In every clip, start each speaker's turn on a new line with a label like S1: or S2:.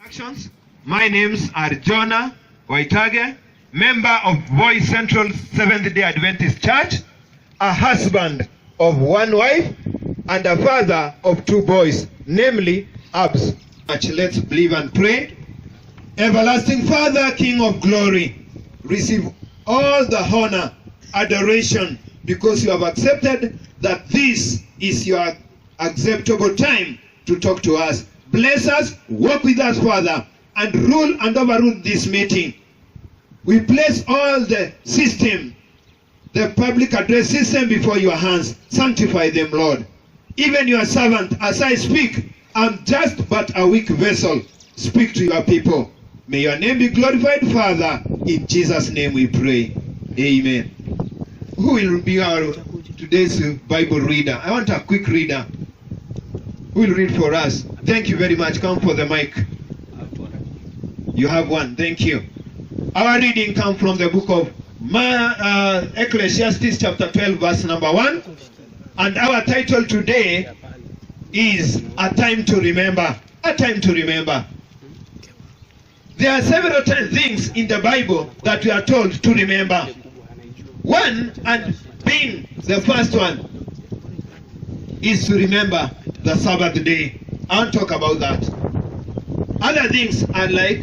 S1: Actions. My names are Jonah Waitage, member of Voice Central Seventh-day Adventist Church, a husband of one wife, and a father of two boys, namely Abs. Let's believe and pray. Everlasting Father, King of glory, receive all the honor, adoration, because you have accepted that this is your acceptable time to talk to us. Bless us, work with us, Father, and rule and overrule this meeting. We place all the system, the public address system before your hands. Sanctify them, Lord. Even your servant, as I speak, I'm just but a weak vessel. Speak to your people. May your name be glorified, Father. In Jesus' name we pray. Amen. Who will be our today's Bible reader? I want a quick reader. Who will read for us? Thank you very much. Come for the mic. You have one. Thank you. Our reading comes from the book of Ecclesiastes chapter 12 verse number 1. And our title today is A Time to Remember. A Time to Remember. There are several things in the Bible that we are told to remember. One, and being the first one, is to remember the Sabbath day. I'll talk about that. Other things are like,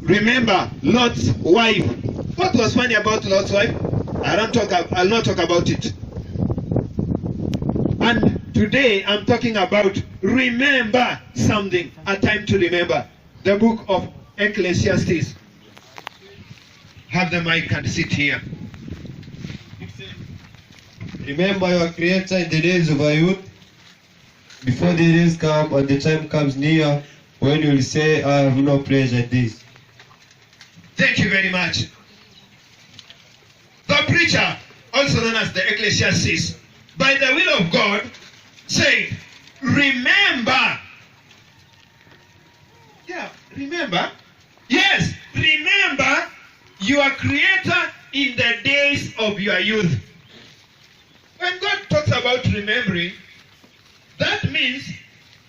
S1: remember Lot's wife. What was funny about Lot's wife? I'll not talk about it. And today I'm talking about remember something, a time to remember. The book of Ecclesiastes. Have the mic and sit here.
S2: Remember your Creator in the days of your youth, before the days come and the time comes near when you will say, I have no place like this.
S1: Thank you very much. The preacher, also known as the Ecclesiastes, by the will of God, said, remember. Yeah, remember. Yes, remember your Creator in the days of your youth. When God talks about remembering, that means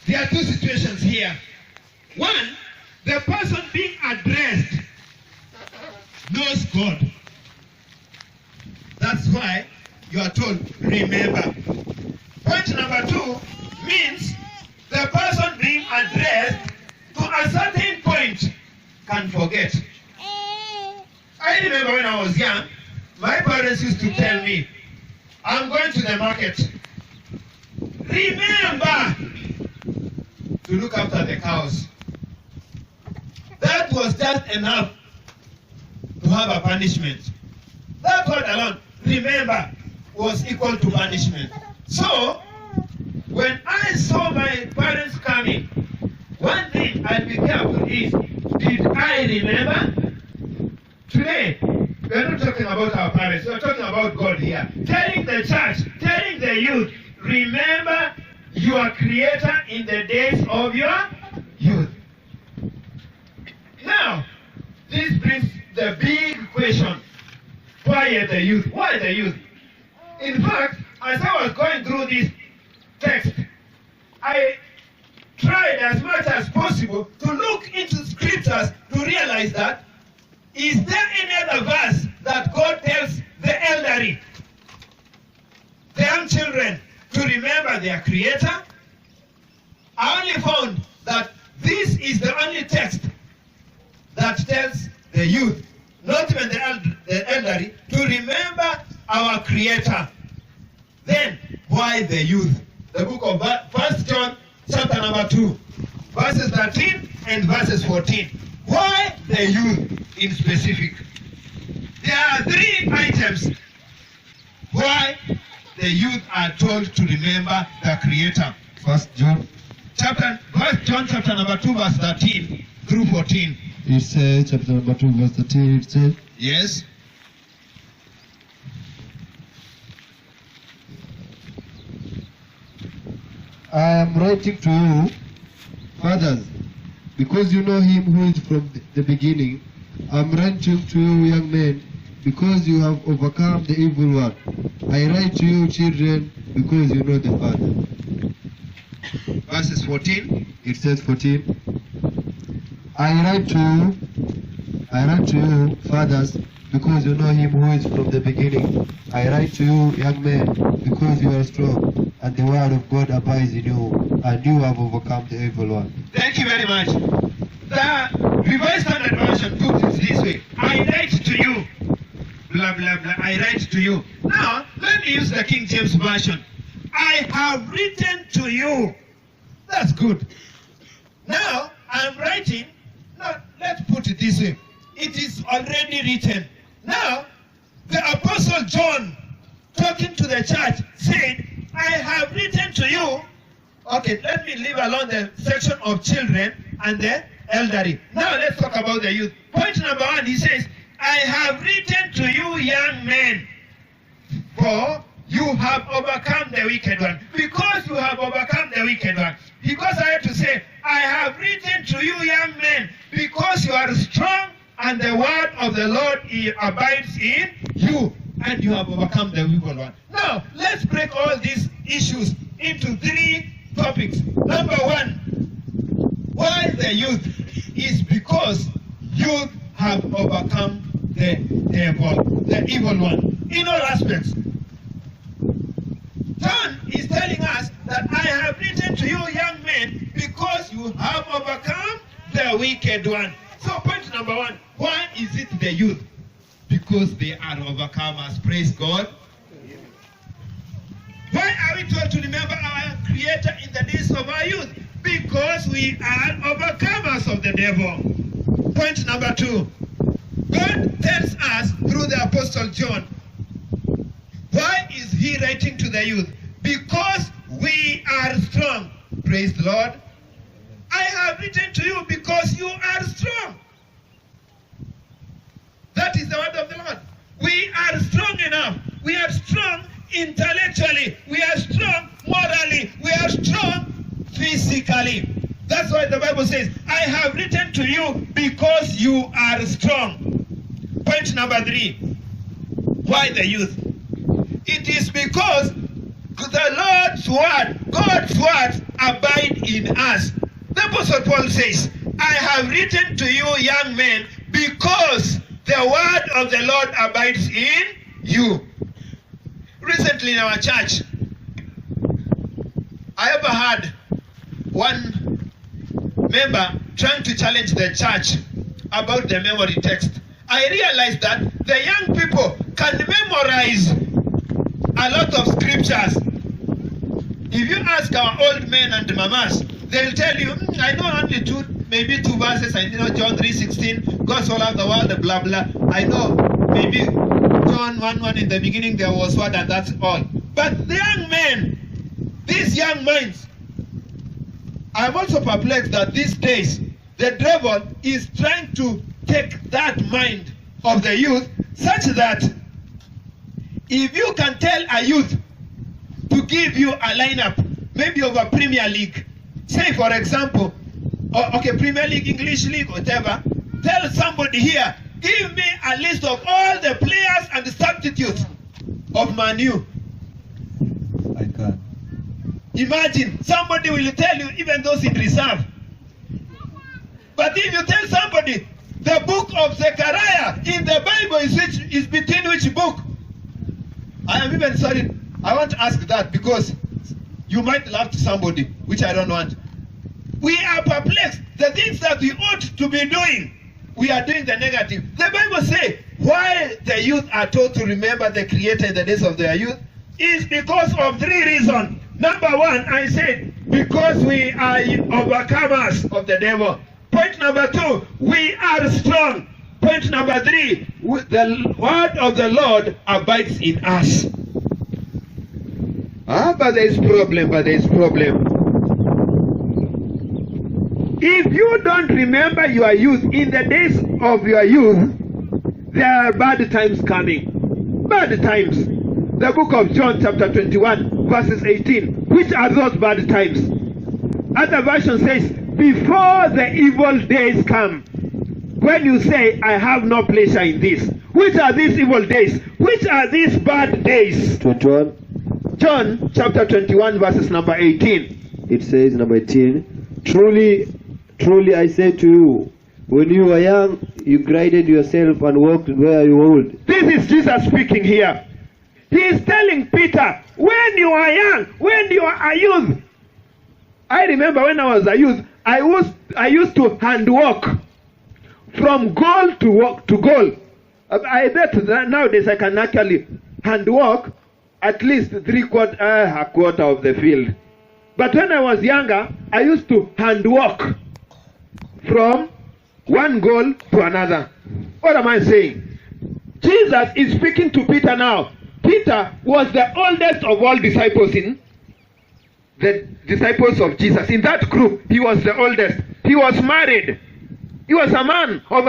S1: there are two situations here. One, the person being addressed knows God. That's why you are told, remember. Point number two means the person being addressed to a certain point can forget. I remember when I was young, my parents used to tell me, I'm going to the market. Remember to look after the cows. That was just enough to have a punishment. That word alone, remember, was equal to punishment. So, when I saw my parents coming, one thing I'll be careful is, did I remember? Today, we're not talking about our parents, we're talking about God here. Telling the church, telling the youth, remember your Creator in the days of your youth. Now, this brings the big question. Why are the youth? Why the youth? In fact, as I was going through this text, I tried as much as possible to look into scriptures to realize that, is there any other verse that God tells the elderly, the young children, to remember their Creator? I only found that this is the only text that tells the youth, not even the elderly, to remember our Creator. Then, why the youth? The book of 1 John, chapter number 2, verses 13 and verses 14. Why the youth in specific? There are three items why the youth are told to remember the Creator?
S2: First John,
S1: John chapter number 2 verse 13 through 14.
S2: it says, chapter number 2, verse 13, it says,
S1: Yes.
S2: I am writing to you, fathers, because you know him who is from the beginning. I am writing to you, young men, because you have overcome the evil one. I write to you, children, because you know the Father.
S1: Verses 14.
S2: It says 14. I write to you, fathers, because you know him who is from the beginning. I write to you, young men, because you are strong, and the word of God abides in you, and you have overcome the evil one.
S1: Thank you very much. The Revised Standard Version puts it this way. I write to you. Blah, blah, blah. I write to you. Now, let me use the King James Version. I have written to you. That's good. Now, I'm writing. Now, let's put it this way. It is already written. Now, the Apostle John, talking to the church, said, I have written to you. Okay, let me leave alone the section of children and the elderly. Now, let's talk about the youth. Point number 1, he says, I have written to you, young men, for you have overcome the wicked one. Because you have overcome the wicked one. Because I have to say, I have written to you, young men, because you are strong and the word of the Lord abides in you, and you have overcome the wicked one. Now, let's break all these issues into 3 topics. Number 1, why the youth is because youth have overcome the devil, the evil one, in all aspects. John is telling us that I have written to you, young men, because you have overcome the wicked one. So point number 1, why is it the youth? Because they are overcomers. Praise God. Why are we told to remember our Creator in the days of our youth? Because we are overcomers of the devil. Point number 2, God tells us through the Apostle John. Why is he writing to the youth? Because we are strong. Praise the Lord. I have written to you because you are strong. That is the word of the Lord. We are strong enough. We are strong intellectually. We are strong morally. We are strong physically. That's why the Bible says, I have written to you because you are strong. Point number 3. Why the youth? It is because the Lord's word, God's word, abide in us. The Apostle Paul says, I have written to you, young men, because the word of the Lord abides in you. Recently in our church, I ever had one member trying to challenge the church about the memory text. I realized that the young people can memorize a lot of scriptures. If you ask our old men and mamas, they'll tell you, I know only maybe two verses. I know John 3:16, God so loved the world, blah blah. I know maybe John 1:1, in the beginning there was word, and that's all. But the young men, these young minds, I'm also perplexed that these days the devil is trying to take that mind of the youth, such that if you can tell a youth to give you a lineup, maybe of a Premier League, say for example, okay, Premier League, English League, whatever, tell somebody here, give me a list of all the players and the substitutes of Man U.
S2: I can.
S1: Imagine, somebody will tell you even those in reserve. But if you tell somebody, the book of Zechariah in the Bible is between which book? I am even sorry. I want to ask that because you might laugh to somebody, which I don't want. We are perplexed. The things that we ought to be doing, we are doing the negative. The Bible says why the youth are told to remember the Creator in the days of their youth is because of 3 reasons. Number 1, I said, because we are overcomers of the devil. Point number 2, we are strong. Point number 3, the word of the Lord abides in us. but there is problem, If you don't remember your youth, in the days of your youth, there are bad times coming. Bad times. The book of John chapter 21 verses 18. Which are those bad times? Other version says, before the evil days come, when you say, I have no pleasure in this. Which are these evil days? Which are these bad days?
S2: 21.
S1: John chapter 21 verses number 18.
S2: It says, number 18, Truly, truly I say to you, when you were young, you guided yourself and walked where you were old.
S1: This is Jesus speaking here. He is telling Peter, when you are young, when you are a youth. I remember when I was a youth, I used to hand walk from goal to goal. I bet that nowadays I can actually hand walk at least a quarter of the field. But when I was younger, I used to hand walk from one goal to another. What am I saying? Jesus is speaking to Peter now. Peter was the oldest of all disciples in the disciples of Jesus. In that group, he was the oldest. He was married. He was a man of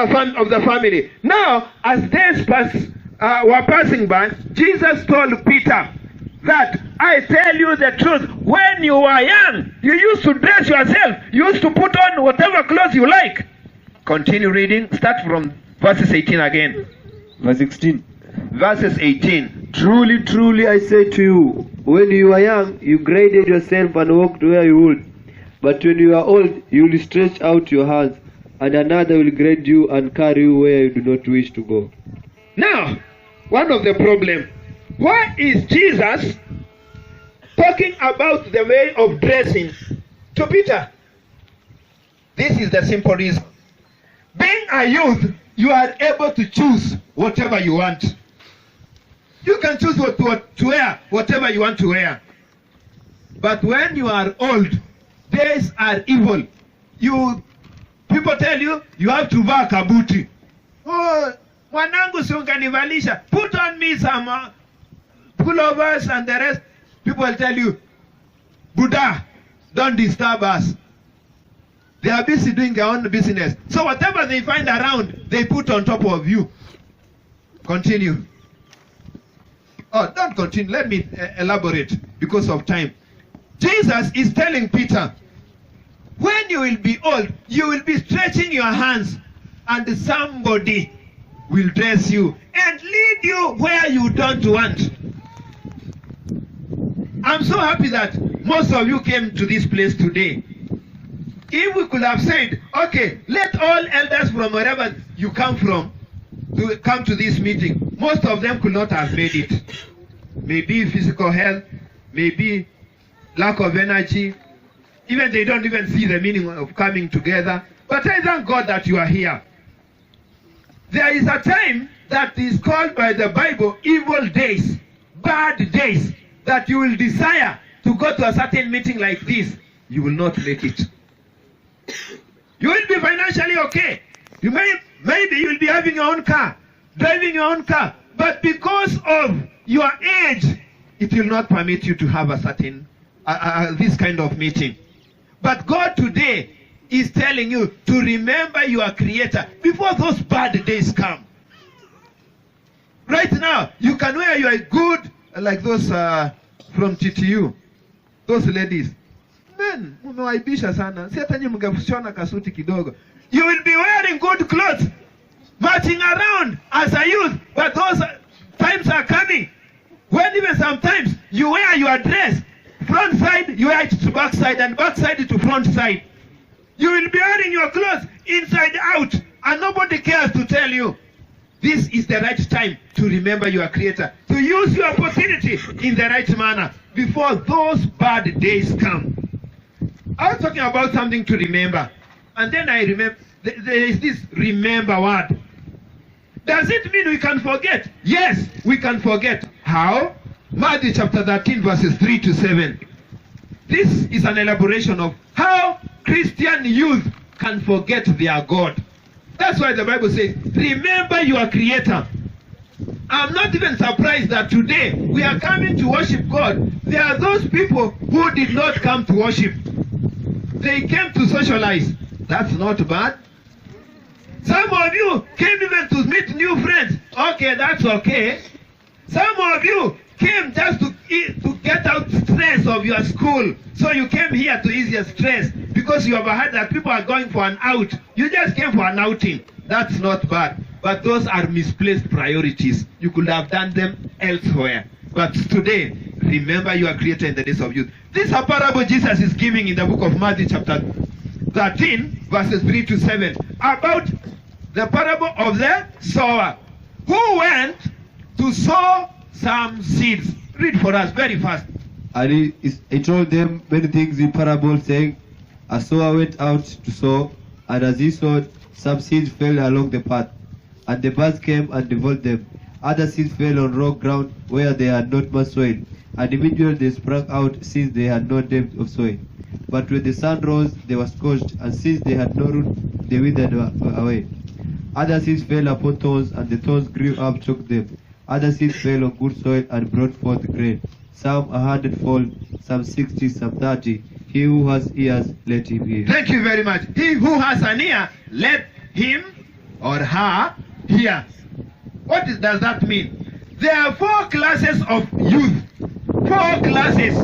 S1: the family. Now, as days were passing by, Jesus told Peter that, I tell you the truth, when you were young, you used to dress yourself. You used to put on whatever clothes you like. Continue reading. Start from verses 18 again.
S2: Verse 16.
S1: Verses 18.
S2: Truly, truly I say to you, when you were young, you guided yourself and walked where you would. But when you are old, you will stretch out your hands, and another will guide you and carry you where you do not wish to go.
S1: Now, one of the problems, why is Jesus talking about the way of dressing to Peter? This is the simple reason. Being a youth, you are able to choose whatever you want. You can choose what to wear, whatever you want to wear. But when you are old, days are evil. People tell you, you have to wear kabuti. Oh, mwanangu si unganivalisha. Put on me some pullovers and the rest. People will tell you, Buddha, don't disturb us. They are busy doing their own business. So whatever they find around, they put on top of you. Continue. Oh, don't continue. Let me elaborate because of time. Jesus is telling Peter, when you will be old, you will be stretching your hands and somebody will dress you and lead you where you don't want. I'm so happy that most of you came to this place today. If we could have said, okay, let all elders from wherever you come from to come to this meeting, most of them could not have made it. Maybe physical health, maybe lack of energy. Even they don't even see the meaning of coming together. But I thank God that you are here. There is a time that is called by the Bible evil days, bad days, that you will desire to go to a certain meeting like this. You will not make it. You will be financially okay. Maybe you will be having your own car, driving your own car. But because of your age, it will not permit you to have a certain, this kind of meeting. But God today is telling you to remember your Creator before those bad days come. Right now, you can wear your good, like those from TTU, those ladies. Men, umewaibisha sana. Si hata nyinyi mngeshona kasuti kidogo. You will be wearing good clothes, marching around as a youth. But those times are coming when even sometimes you wear your dress front side, you wear it to back side, and back side to front side. You will be wearing your clothes inside out, and nobody cares to tell you. This is the right time to remember your Creator, to use your opportunity in the right manner before those bad days come. I was talking about something to remember, and then I remember there is this remember word. Does it mean we can forget? Yes, we can forget. How? Matthew chapter 13 verses 3 to 7. This is an elaboration of how Christian youth can forget their God. That's why the Bible says, remember your Creator. I'm not even surprised that today we are coming to worship God. There are those people who did not come to worship. They came to socialize. That's not bad. Some of you came even to meet new friends. Okay, that's okay. Some of you came just to get out stress of your school. So you came here to ease your stress because you have heard that people are going for an out. You just came for an outing. That's not bad. But those are misplaced priorities. You could have done them elsewhere. But today, remember your Creator in the days of youth. This is a parable Jesus is giving in the book of Matthew chapter 13, verses 3 to 7, about the parable of the sower who went to sow some seeds. Read for us very fast.
S2: And he told them many things in parables, saying, a sower went out to sow, and as he sowed, some seeds fell along the path, and the birds came and devoured them. Other seeds fell on rock ground where they had not much soil, and immediately they sprang out, since they had no depth of soil. But when the sun rose, they were scorched, and since they had no root, they withered away. Other seeds fell upon thorns, and the thorns grew up, choked them. Other seeds fell on good soil and brought forth grain, some 100-fold, some 60, some 30. He who has ears, let him hear.
S1: Thank you very much. He who has an ear, let him or her hear. What does that mean? There are 4 classes of youth. 4 classes.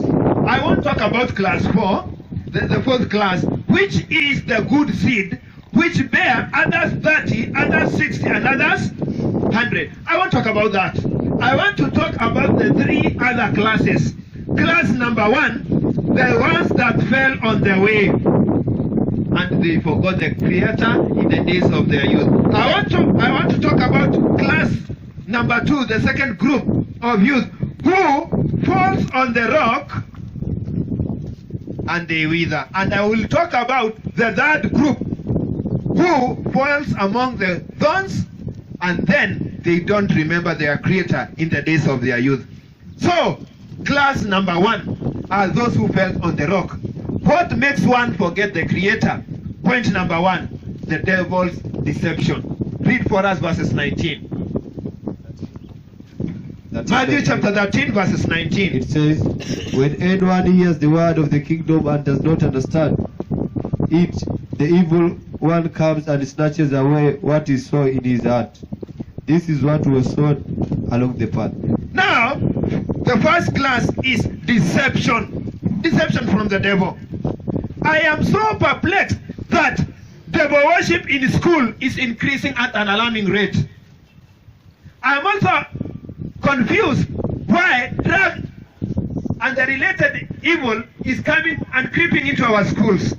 S1: I want to talk about class 4, the 4th class, which is the good seed, which bear others 30, others 60, and others 100. I want to talk about that. I want to talk about the 3 other classes. Class number 1, the ones that fell on the way and they forgot the Creator in the days of their youth. I want to talk about class number 2, the second group of youth, who falls on the rock and they wither. And I will talk about the 3rd group, who falls among the thorns and then they don't remember their Creator in the days of their youth. So, class number 1 are those who fell on the rock. What makes one forget the Creator? Point number 1, the devil's deception. Read for us verses 19. Matthew chapter 13, verses 19.
S2: It says, when anyone hears the word of the kingdom and does not understand it, the evil one comes and snatches away what is sown in his heart. This is what was sown along the path.
S1: Now, the first class is deception. Deception from the devil. I am so perplexed that devil worship in school is increasing at an alarming rate. I am also confused why drug and the related evil is coming and creeping into our schools.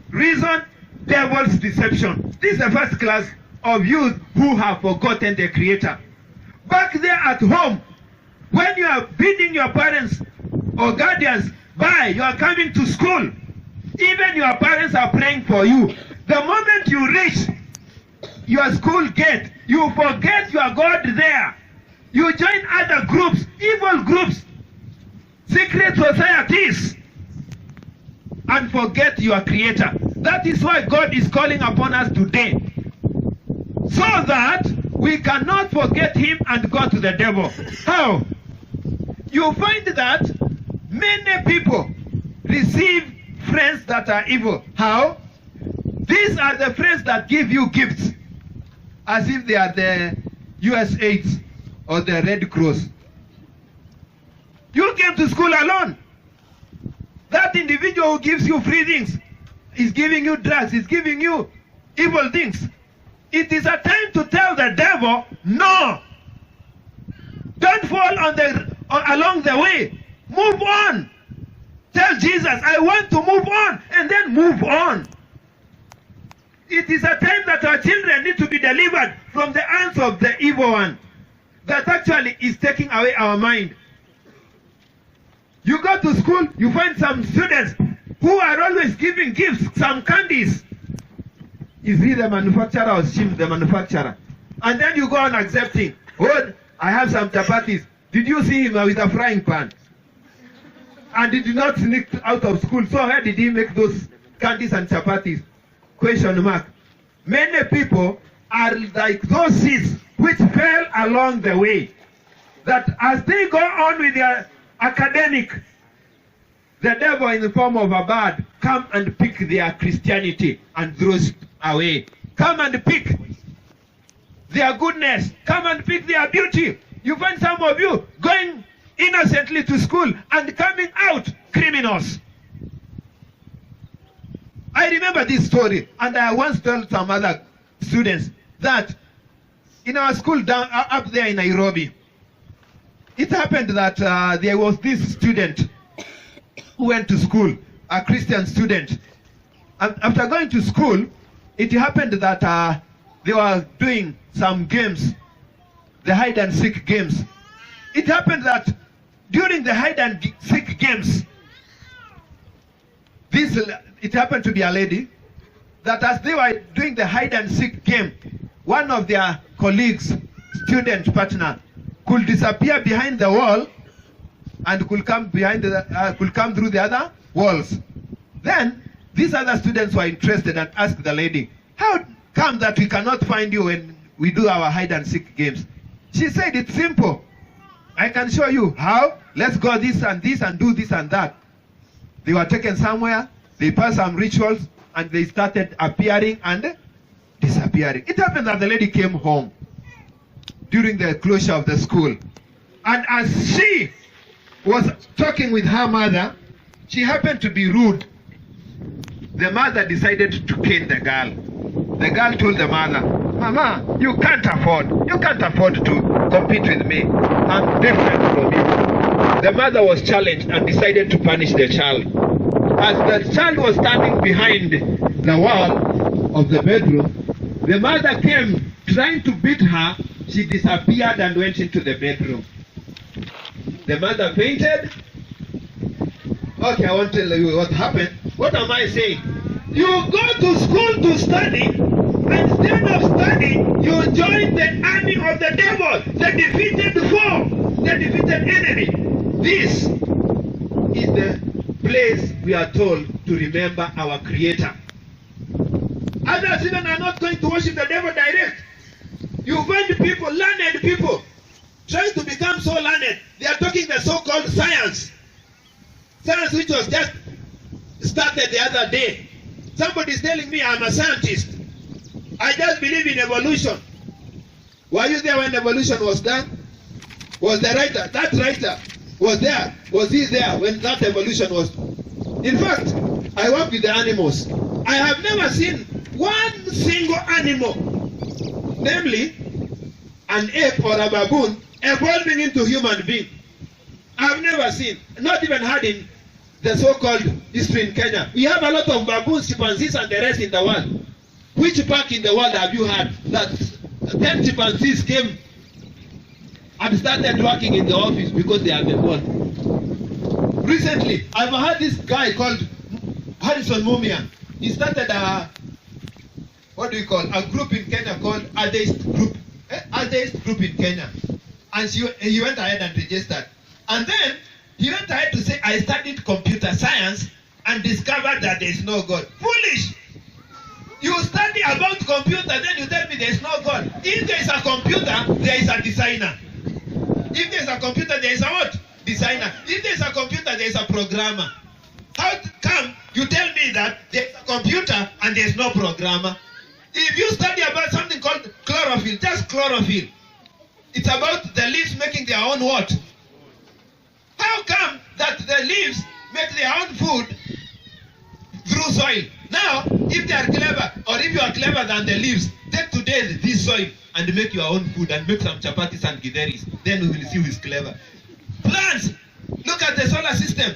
S1: Reason, devil's deception. This is the first class of youth who have forgotten their Creator. Back there at home, when you are bidding your parents or guardians by, you are coming to school, even your parents are praying for you. The moment you reach your school gate, you forget your God there. You join other groups, evil groups, secret societies, and forget your Creator. That is why God is calling upon us today, so that we cannot forget Him and go to the devil. How? You find that many people receive friends that are evil. How? These are the friends that give you gifts as if they are the US8 or the Red Cross. You came to school alone. That individual who gives you free things is giving you drugs, is giving you evil things. It is a time to tell the devil, no. Don't fall along the way. Move on. Tell Jesus, I want to move on, and then move on. It is a time that our children need to be delivered from the hands of the evil one that actually is taking away our mind. You go to school, you find some students who are always giving gifts, some candies. Is he the manufacturer or she the manufacturer? And then you go on accepting. Oh, I have some chapatis. Did you see him with a frying pan? And he did not sneak out of school. So where did he make those candies and chapatis? Question mark. Many people are like those seeds which fell along the way. that as they go on with their academic, the devil in the form of a bird come and pick their Christianity and throws it away. Come and pick their goodness. Come and pick their beauty. You find some of you going innocently to school and coming out criminals. I remember this story, and I once told some other students that in our school down up there in Nairobi, it happened that there was this student who went to school, a Christian student. And after going to school, it happened that they were doing some games, the hide and seek games. It happened that during the hide and seek games, it happened to be a lady, that as they were doing the hide and seek game, one of their colleagues, student partner, could disappear behind the wall and could come through the other walls. Then these other students were interested and asked the lady, how come that we cannot find you when we do our hide and seek games? She said, it's simple. I can show you how. Let's go this and do this and that. They were taken somewhere, they passed some rituals, and they started appearing and disappearing. It happened that the lady came home during the closure of the school. And as she was talking with her mother, she happened to be rude. The mother decided to cane the girl. The girl told the mother, Mama, you can't afford to compete with me. I'm different from you. The mother was challenged and decided to punish the child. As the child was standing behind the wall of the bedroom, the mother came trying to beat her. She disappeared and went into the bedroom. The mother fainted. Okay, I won't tell you what happened. What am I saying? You go to school to study. Instead of studying, you join the army of the devil, the defeated foe, the defeated enemy. This is the place we are told to remember our Creator. Others even are not going to worship the devil direct. You find people, learned people, trying to become so learned. They are talking the so-called science. Science which was just started the other day. Somebody is telling me I'm a scientist. I just believe in evolution. Were you there when evolution was done? Was the writer, that writer, was there? Was he there when that evolution was? In fact, I work with the animals. I have never seen one single animal, namely an ape or a baboon, evolving into human being. I've never seen, not even had in the so-called history in Kenya. We have a lot of baboons, chimpanzees, and the rest in the world. Which park in the world have you had that 10 chimpanzees came and started working in the office because they have evolved? Recently, I've heard this guy called Harrison Mumia. He started a group in Kenya called Atheist Group in Kenya. And he went ahead and registered. And then he went ahead to say, I studied computer science and discovered that there is no God. Foolish! You study about computer, then you tell me there is no God. If there is a computer, there is a designer. If there is a computer, there is a what? Designer. If there is a computer, there is a programmer. How come you tell me that there is a computer and there is no programmer? If you study about something called chlorophyll, just chlorophyll, it's about the leaves making their own what? How come that the leaves make their own food through soil? Now, if they are clever, or if you are clever than the leaves, take today this soil and make your own food and make some chapatis and githeris. Then we will see who is clever. Plants, look at the solar system.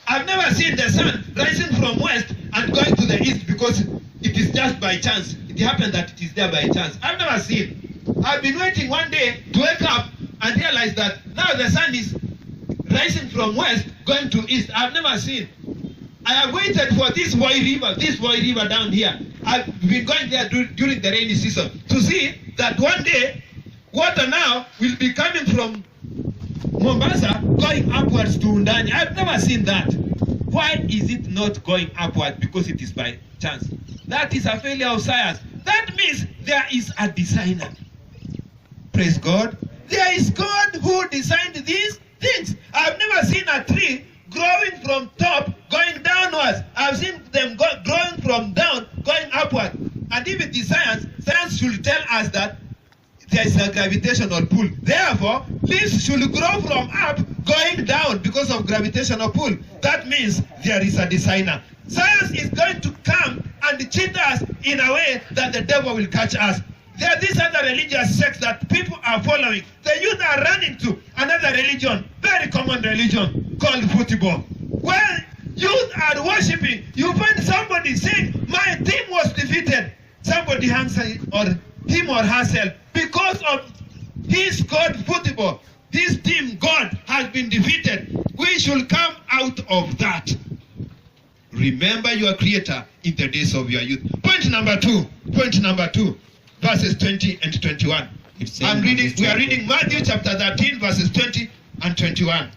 S1: I've never seen the sun rising from west and going to the east because it is just by chance. It happened that it is there by chance. I've never seen. I've been waiting one day to wake up and realize that now the sun is rising from west, going to east. I've never seen. I have waited for this boy river down here. I've been going there during the rainy season to see that one day water now will be coming from Mombasa going upwards to Undani. I've never seen that. Why is it not going upward? Because it is by chance. That is a failure of science. That means there is a designer. Praise God. There is God who designed these things. I've never seen a tree growing from top, going downwards. I've seen them growing from down, going upward. And even the science should tell us that there is a gravitational pull. Therefore, leaves should grow from up, going down because of gravitational pull. That means there is a designer. Science is going to come and cheat us in a way that the devil will catch us. There are these other religious sects that people are following. The youth are running to another religion, very common religion, called football. When youth are worshipping, you find somebody saying, my team was defeated. Somebody hangs or him or herself because of his God football. His team, God, has been defeated. We should come out of that. Remember your Creator in the days of your youth. Point number two, verses 20 and 21. We are reading Matthew chapter 13, verses 20 and 21.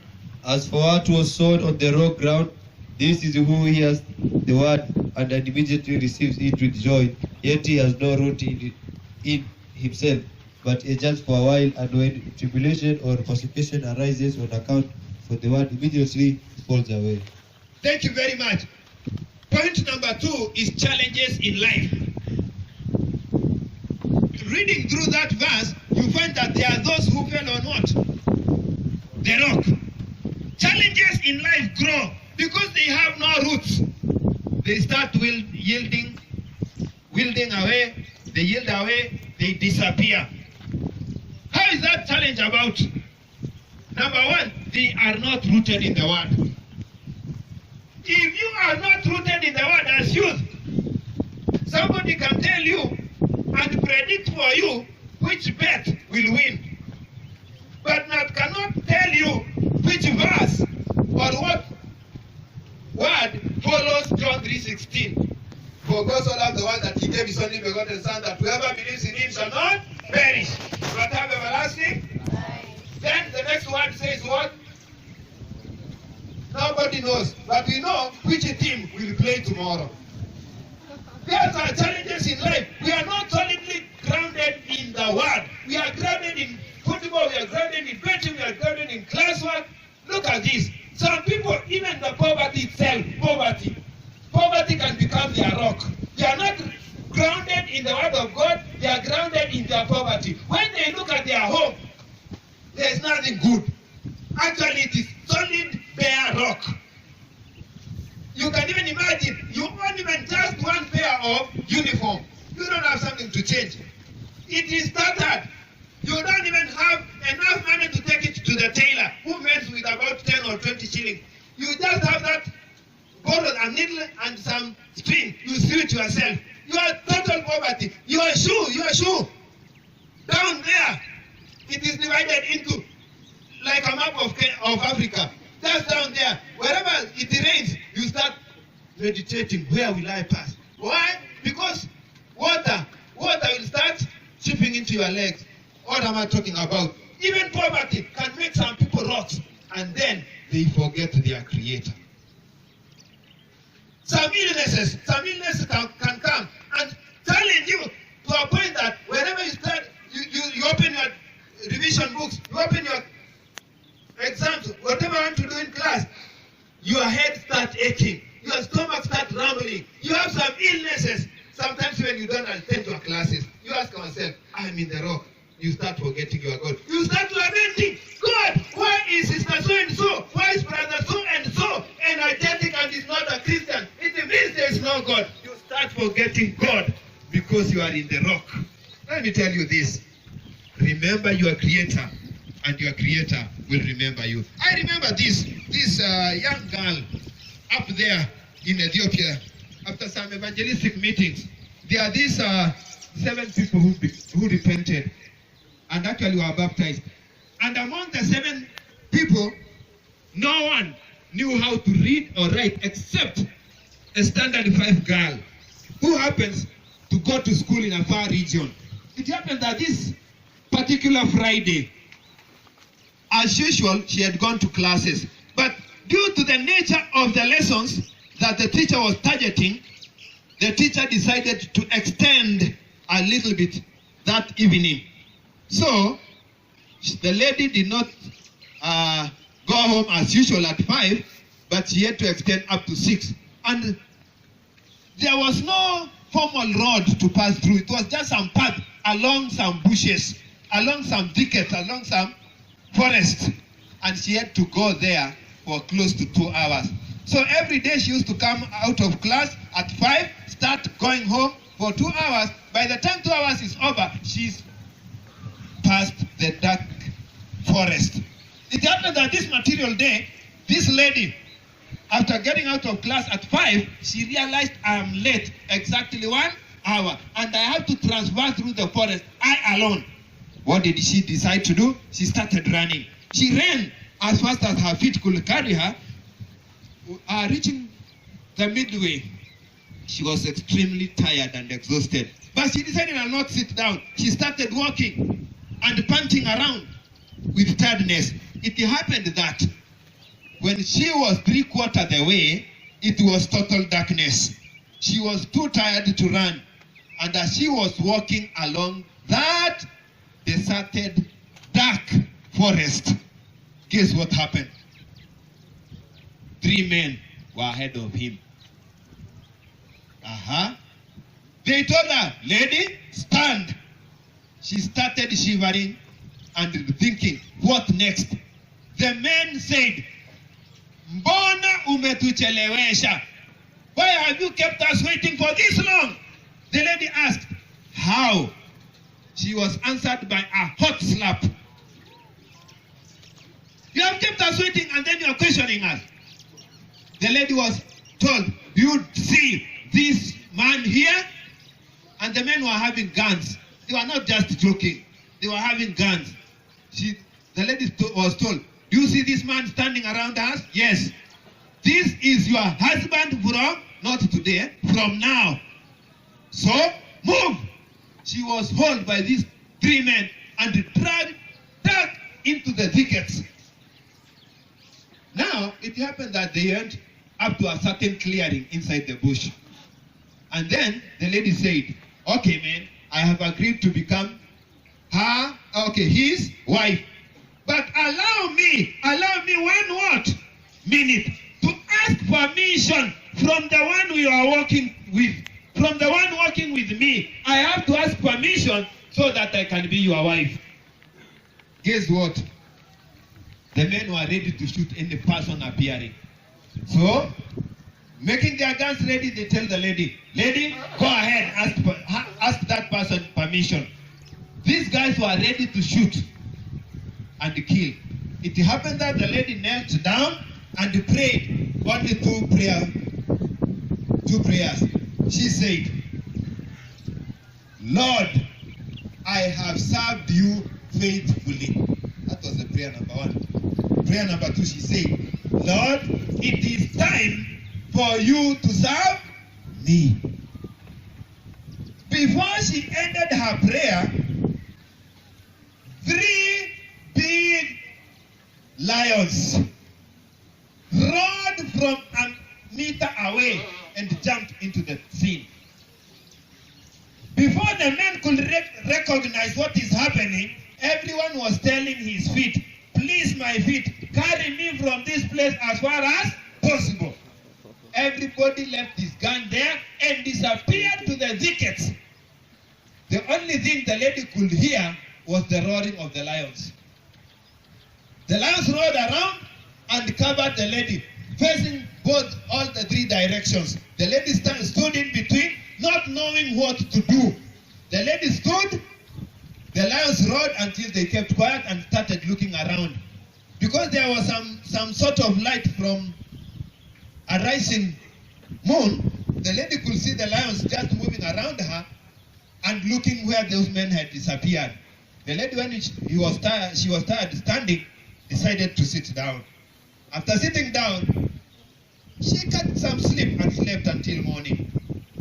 S2: As for what was sown on the rock ground, this is who hears the word and immediately receives it with joy, yet he has no root in himself, but is just for a while, and when tribulation or persecution arises on account for the word, immediately falls away.
S1: Thank you very much. Point number 2 is challenges in life. Reading through that verse, you find that there are those who fell on what? The rock. Challenges in life grow because they have no roots. They start yielding away, they yield away, they disappear. How is that challenge about? Number 1, they are not rooted in the word. If you are not rooted in the word as youth, somebody can tell you and predict for you which bet will win, but cannot tell you which verse or what word follows John 3:16. For God so loved the world that he gave his only begotten Son, that whoever believes in him shall not perish, but have everlasting life. Then the next word says what? Nobody knows, but we know which team will play tomorrow. There are challenges in life. We are not solidly grounded in the word. We are grounded in football, we are grounded in betting, we are grounded in classwork. Look at this. Some people, even the poverty itself, poverty can become their rock. They are not grounded in the word of God, they are grounded in their poverty. When they look at their home, there is nothing good. Actually, it is solid, bare rock. You can even imagine, you own even just one pair of uniform. You don't have something to change. It is tattered. You don't even have enough money to take it to the tailor, who makes with about 10 or 20 shillings. You just have that, borrowed a needle and some string. You sew it yourself. You are total poverty. Your shoe, down there, it is divided into like a map of Africa. Just down there, wherever it rains, you start meditating. Where will I pass? Why? Because water will start chipping into your legs. What am I talking about? Even poverty can make some people rot, and then they forget their Creator. Some illnesses can come and challenge you to a point that whenever you start, you open your revision books, you open your exams, whatever you want to do in class, your head starts aching, your stomach starts rumbling, you have some illnesses. Sometimes when you don't attend your classes, you ask yourself, I'm in the rock. You start forgetting your God. You start lamenting, God, why is sister so and so? Why is brother so and so energetic and is not a Christian? It means there is no God. You start forgetting God because you are in the rock. Let me tell you this. Remember your Creator, and your Creator will remember you. I remember this young girl up there in Ethiopia. After some evangelistic meetings, there are these 7 people who repented and actually were baptized. And among the 7 people, no one knew how to read or write except a standard 5 girl who happens to go to school in a far region. It happened that this particular Friday, as usual, she had gone to classes. But due to the nature of the lessons that the teacher was targeting, the teacher decided to extend a little bit that evening. So, The lady did not go home as usual at 5, but she had to extend up to 6. And there was no formal road to pass through. It was just some path along some bushes, along some thickets, along some forest. And she had to go there for close to 2 hours. So every day she used to come out of class at 5, start going home for 2 hours. By the time 2 hours is over, she's past the dark forest. It happened that this material day, this lady, after getting out of class at 5, she realized I am late exactly 1 hour and I have to transverse through the forest, I alone. What did she decide to do? She started running. She ran as fast as her feet could carry her. Reaching the midway, she was extremely tired and exhausted. But she decided to not sit down. She started walking and punching around with tiredness. It happened that when she was 3/4 the way, it was total darkness. She was too tired to run. And as she was walking along that deserted, dark forest, guess what happened? 3 men were ahead of him. They told her, lady, stand. She started shivering and thinking, what next? The men said, mbona umetuchelewesha? Why have you kept us waiting for this long? The lady asked, how? She was answered by a hot slap. You have kept us waiting and then you are questioning us. The lady was told, you see this man here? And the men were having guns. They were not just joking. They were having guns. The lady was told, do you see this man standing around us? Yes. This is your husband from, not today, from now. So, move. She was hauled by these 3 men and dragged into the thickets. Now, it happened that they went up to a certain clearing inside the bush. And then the lady said, okay, man, I have agreed to become his wife. But allow me 1 what? Minute to ask permission from the one we are working with. From the one working with me, I have to ask permission so that I can be your wife. Guess what? The men were ready to shoot any person appearing. So, making their guns ready, they tell the lady, lady, go ahead, ask that person permission. These guys were ready to shoot and kill. It happened that the lady knelt down and prayed only 2 prayers. She said, Lord, I have served you faithfully. That was the prayer number 1. Prayer number 2, she said, Lord, it is time for you to serve me. Before she ended her prayer, 3 big lions roared from a meter away and jumped into the scene. Before the men could recognize what is happening, everyone was telling his feet, please my feet, carry me from this place as far as possible. Everybody left his gun there and disappeared to the thickets. The only thing the lady could hear was the roaring of the lions. The lions roared around and covered the lady, facing all the 3 directions. The lady stood in between, not knowing what to do. The lady stood, the lions roared until they kept quiet and started looking around. Because there was some sort of light from a rising moon, the lady could see the lions just moving around her and looking where those men had disappeared. The lady, when she was tired standing, decided to sit down. After sitting down, she got some sleep and slept until morning.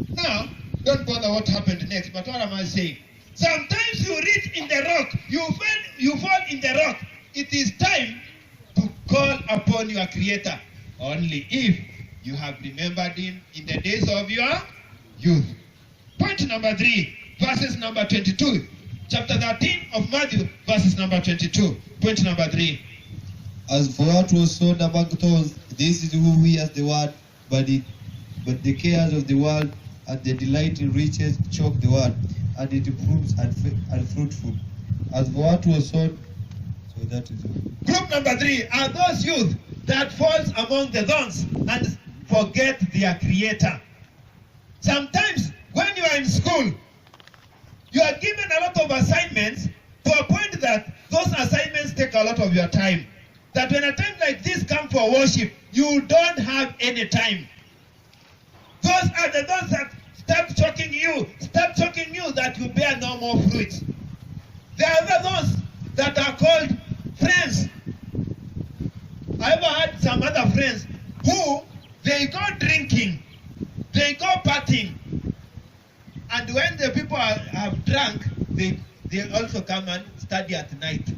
S1: Now, don't bother what happened next, but what am I saying? Sometimes you reach in the rock, you fall in the rock. It is time to call upon your Creator, only if you have remembered Him in the days of your youth. Point number 3, verses number 22. chapter 13 of Matthew, verses number 22. Point number 3.
S2: As for what was sown among thorns, this is who hears the word, but the cares of the world and the delight in riches choke the word, and it proves unfruitful. As for what was sown, so that is all.
S1: Group number 3 are those youth that falls among the thorns and forget their creator. Sometimes when you are in school, you are given a lot of assignments to a point that those assignments take a lot of your time. That when a time like this comes for worship, you don't have any time. Those are the those that start choking you that you bear no more fruits. There are those that are called friends. I ever had some other friends who they go drinking, they go partying, and when the people have drunk, they also come and study at night.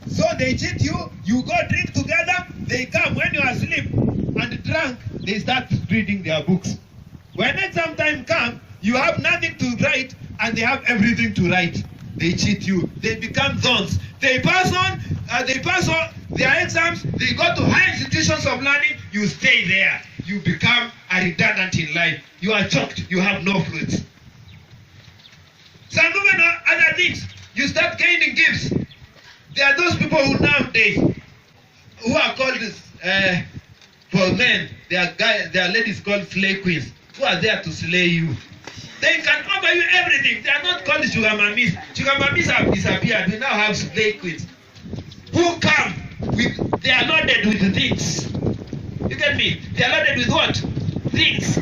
S1: So they cheat you, you go drink together, they come when you are asleep and drunk, they start reading their books. When exam time comes, you have nothing to write and they have everything to write. They cheat you, they become thorns. They pass on their exams, they go to high institutions of learning, you stay there. You become a redundant in life. You are choked, you have no fruits. Some women or other things, you start gaining gifts. There are those people who nowadays, who are called, for men, there are ladies called slay queens, who are there to slay you. They can offer you everything. They are not called sugar mummies. Sugar mummies have disappeared. We now have slay queens who come with, they are loaded with things. You get me? They are loaded with what? Things.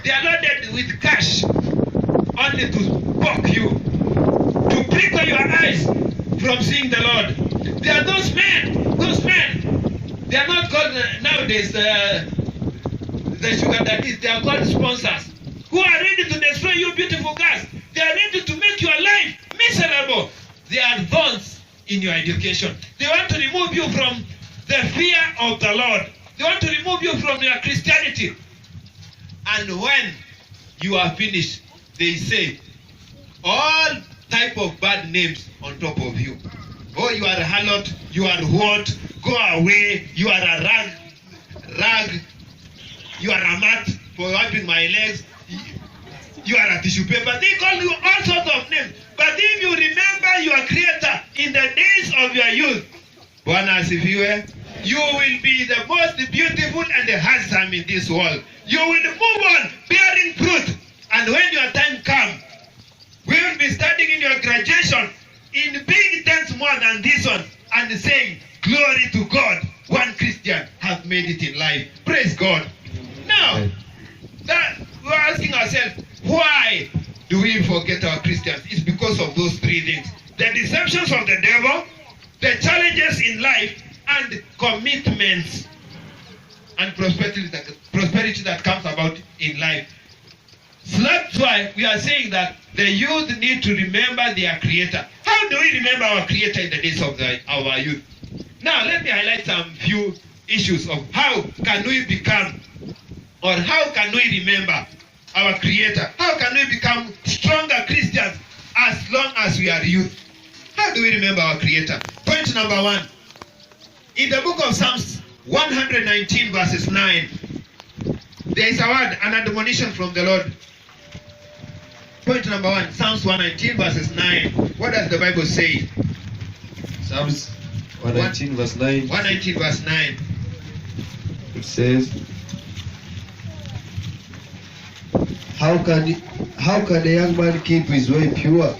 S1: They are loaded with cash, only to poke you, to prickle your eyes from seeing the Lord. There are those men, they are not called nowadays the sugar daddies, they are called sponsors, who are ready to destroy you beautiful girls. They are ready to make your life miserable. They are thorns in your education. They want to remove you from the fear of the Lord. They want to remove you from your Christianity. And when you are finished, they say all type of bad names on top of you. Oh, you are a harlot, you are what? Go away, you are a rag, you are a mat for wiping my legs, you are a tissue paper. They call you all sorts of names. But if you remember your Creator in the days of your youth, Bwana asifiwe, you will be the most beautiful and handsome in this world. You will move on bearing fruit. And when your time comes, we will be standing in your graduation in big tents more than this one and saying, glory to God, one Christian has made it in life. Praise God. Now, that we are asking ourselves, why do we forget our Christians? It's because of those three things. The deceptions of the devil, the challenges in life, and commitments and prosperity that comes about in life. So that's why we are saying that the youth need to remember their Creator. How do we remember our Creator in the days of our youth? Now let me highlight some few issues of how can we become, or how can we remember our Creator? How can we become stronger Christians as long as we are youth? How do we remember our Creator? Point number 1. In the book of Psalms 119 verses 9, there is a word, an admonition from the Lord. Point number 1, Psalms 119 verses 9. What does the Bible say?
S2: Psalms 119 verse 9.
S1: 119 verse 9.
S2: It says, How can a young man keep his way pure?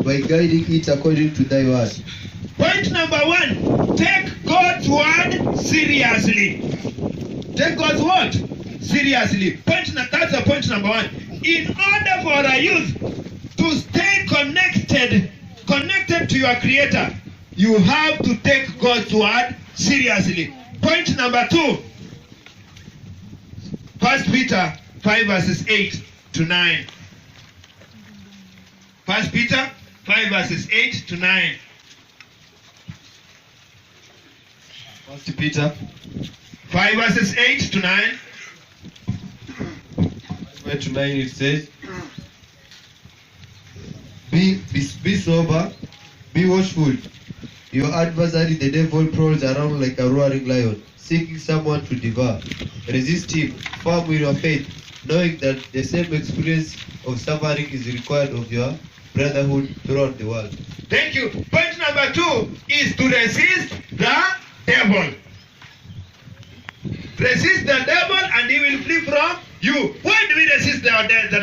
S2: By guiding it according to thy word.
S1: Point number 1, take God's word seriously. Take God's word seriously. That's point number 1. In order for a youth to stay connected to your Creator, you have to take God's word seriously. Point number 2, 1 Peter 5 verses 8 to 9. 1 Peter 5 verses 8 to 9.
S2: 1 Peter
S1: 5 verses 8 to 9.
S2: 5 to 9 it says, Be sober, be watchful. Your adversary, the devil, prowls around like a roaring lion, seeking someone to devour. Resist him, firm in your faith, knowing that the same experience of suffering is required of your brotherhood throughout the world.
S1: Thank you. Point number 2 is to resist the devil. Resist the devil and he will flee from you. Why do we resist the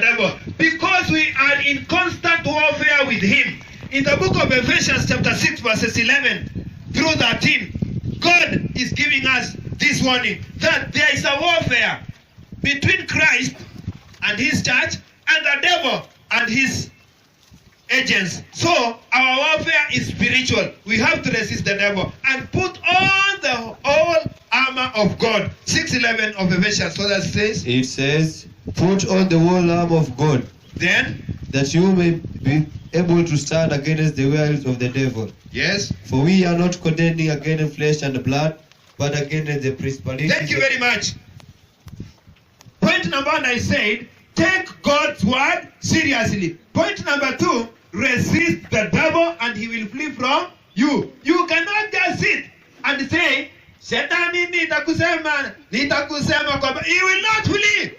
S1: devil? Because we are in constant warfare with him. In the book of Ecclesiastes chapter 6 verses 11 through 13, God is giving us this warning that there is a warfare between Christ and his church and the devil and his agents. So our warfare is spiritual. We have to resist the devil and put on the whole armor of God. 6:11 of Ephesians. So that says.
S2: It says, "Put on the whole armor of God,
S1: Then
S2: that you may be able to stand against the wiles of the devil.
S1: yes.
S2: For we are not contending against flesh and blood, but against the principalities."
S1: Thank you very much. Point number 1, I said, take God's word seriously. Point number 2, resist the devil and he will flee from you. You cannot just sit and say, Shetani nitakusema kwamba. He will not flee.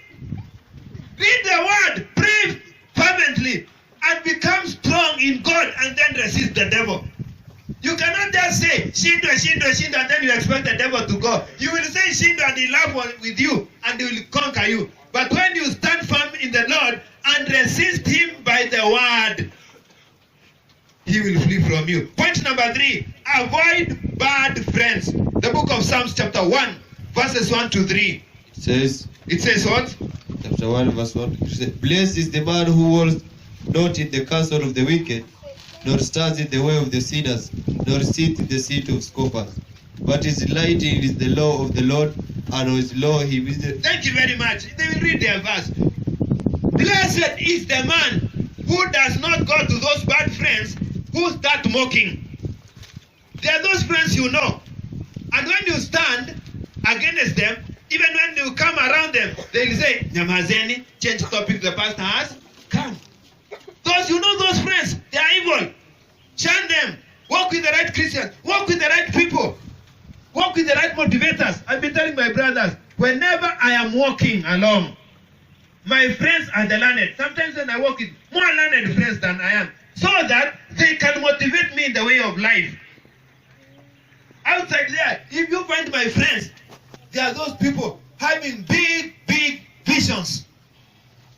S1: Read the word, pray fervently, and become strong in God and then resist the devil. You cannot just say, Shindo, and then you expect the devil to go. You will say Shindo and he'll laugh with you and he will conquer you. But when you stand firm in the Lord and resist him by the word, he will flee from you. Point number 3, avoid bad friends. The book of Psalms chapter 1, verses 1 to 3.
S2: It says
S1: what?
S2: Chapter 1 verse 1. It says, "Blessed is the man who walks not in the counsel of the wicked, nor stands in the way of the sinners, nor sits in the seat of scoffers. But his delight is the law of the Lord, and on his law he visits."
S1: Thank you very much. They will read their verse. Blessed is the man who does not go to those bad friends who start mocking. They are those friends you know. And when you stand against them, even when you come around them, they will say, Nyamazeni, change topic the pastor has. Come. Those, you know those friends, they are evil. Shun them. Walk with the right Christians. Walk with the right people. Walk with the right motivators. I've been telling my brothers, whenever I am walking along, my friends are the learned. Sometimes when I walk with more learned friends than I am, so that they can motivate me in the way of life. Outside there, if you find my friends, they are those people having big visions.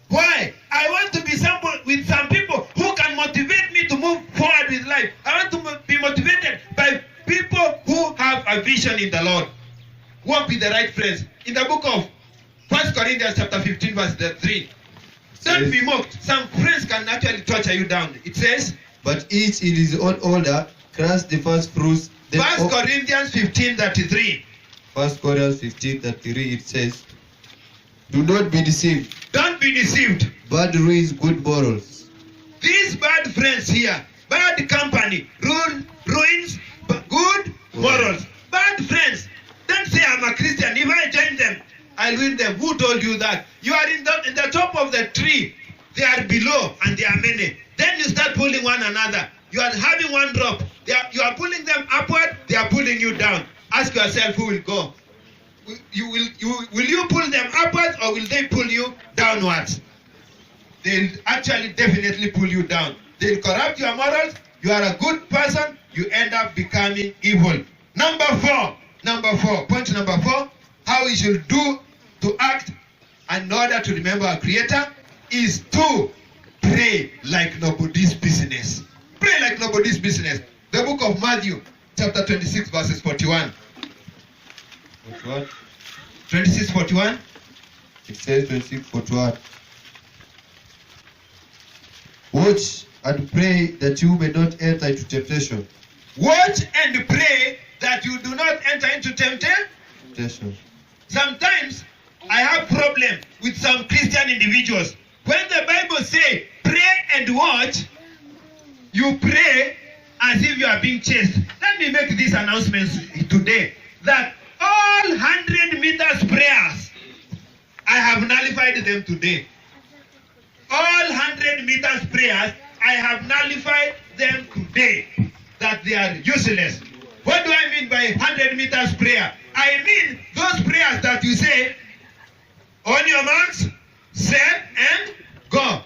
S1: Why? I want to be with some people who can motivate me to move forward with life. I want to be motivated by people who have a vision in the Lord. Walk with the right friends. In the book of 1 Corinthians chapter 15 verse 3. Don't be mocked. Some friends can actually torture you down. It says,
S2: "But each in his own order, Christ the first fruits."
S1: 1 Corinthians 15:33.
S2: 1 Corinthians 15:33, it says, "Do not be deceived.
S1: Don't be deceived.
S2: Bad ruins good morals."
S1: These bad friends here, bad company, ruins good morals. Bad friends. Don't say I'm a Christian. If I join them, I'll win them. Who told you that? You are in the top of the tree. They are below and they are many. Then you start pulling one another. You are having one drop. You are pulling them upward. They are pulling you down. Ask yourself who will go. Will you pull them upwards or will they pull you downwards? They'll actually definitely pull you down. They'll corrupt your morals. You are a good person. You end up becoming evil. Number 4. Point number 4. How we should do to act in order to remember our Creator is to pray like nobody's business. Pray like nobody's business. The book of Matthew, chapter 26, verses 41. 26:41.
S2: It says 26:41. "Watch and pray that you may not enter into temptation."
S1: Watch and pray that you do not enter into temptation. Sometimes I have problem with some Christian individuals. When the Bible says pray and watch, you pray as if you are being chased. Let me make these announcements today that all 100 meters prayers, I have nullified them today. All 100 meters prayers, I have nullified them today, that they are useless. What do I mean by 100 meters prayer? I mean those prayers that you say, on your marks, set, and go.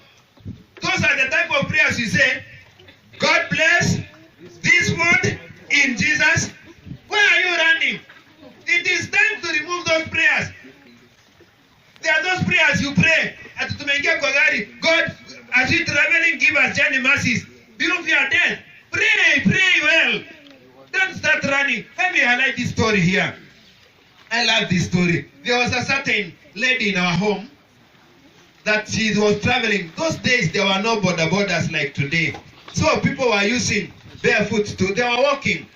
S1: Those are the type of prayers you say, God bless this food in Jesus. Where are you running? It is time to remove those prayers. There are those prayers you pray. At tumeingia kwa gari, God, as we traveling, give us journey mercies. If you are dead, pray well. Don't start running. Let me highlight this story here. I love this story. There was a certain lady in our home that she was traveling. Those days there were no borders like today. So people were using barefoot too. They were walking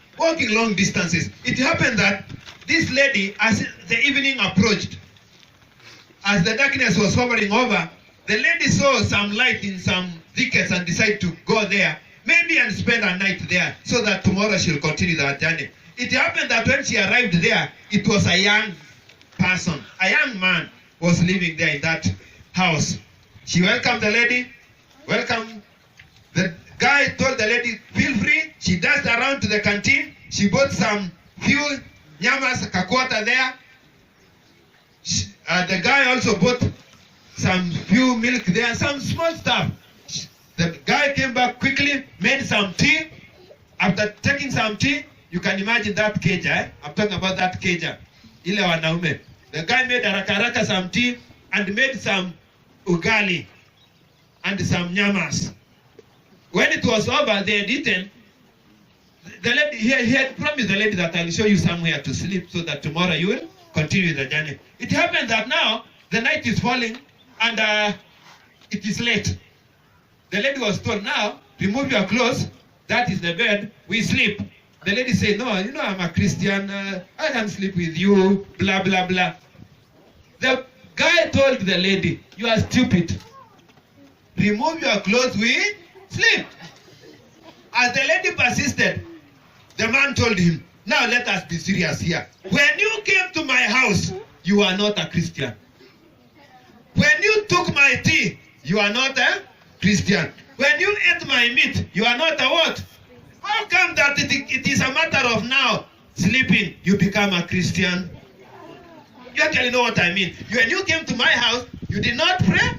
S1: long distances. It happened that this lady, as the evening approached, as the darkness was hovering over, the lady saw some light in some thickets and decided to go there, maybe and spend a night there, so that tomorrow she'll continue that journey. It happened that when she arrived there, it was a young person, a young man was living there in that house. She welcomed the lady, welcome. The guy told the lady, feel free. She dashed around to the canteen. She bought some few nyamas, kakwata there. The guy also bought some few milk there, some small stuff. The guy came back quickly, made some tea. After taking some tea, you can imagine that keja, eh? I'm talking about that keja. Ile wanaume. The guy made haraka some tea and made some ugali and some nyamas. When it was over, they had eaten. The lady, he had promised the lady that I'll show you somewhere to sleep so that tomorrow you will continue the journey. It happened that now the night is falling and it is late. The lady was told, now remove your clothes. That is the bed. We sleep. The lady said, no, you know I'm a Christian. I can't sleep with you. Blah, blah, blah. The guy told the lady, you are stupid. Remove your clothes, we sleep. As the lady persisted, the man told him, now let us be serious here. When you came to my house, you are not a Christian. When you took my tea, you are not a Christian. When you ate my meat, you are not a what? How come that it is a matter of now sleeping, you become a Christian? You actually know what I mean. When you came to my house, you did not pray.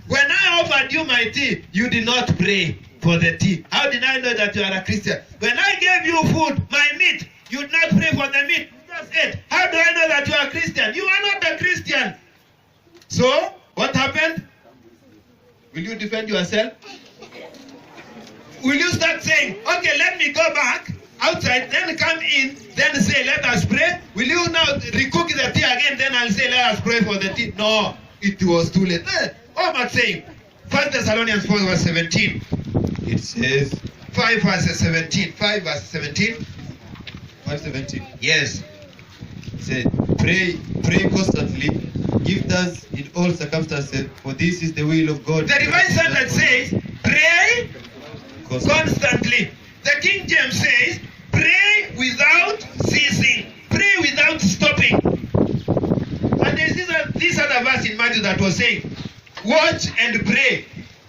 S1: When I offered you my tea, you did not pray for the tea. How did I know that you are a Christian? When I gave you food, my meat, you did not pray for the meat. You just ate. How do I know that you are a Christian? You are not a Christian. So, what happened? Will you defend yourself? Will you start saying, okay, let me go back outside, then come in, then say, let us pray? Will you now recook the tea again, then I'll say, let us pray for the tea? No, it was too late. What am I saying? 1 Thessalonians 4 verse 17. It says, 5 verse 17. 5 verse 17.
S2: 5:17.
S1: Yes.
S2: It says, pray constantly, give thanks in all circumstances, for this is the will of God.
S1: The Revised Standard says, pray constantly. The King James says, pray without ceasing. Pray without stopping. And there's this other verse in Matthew that was saying, watch and pray.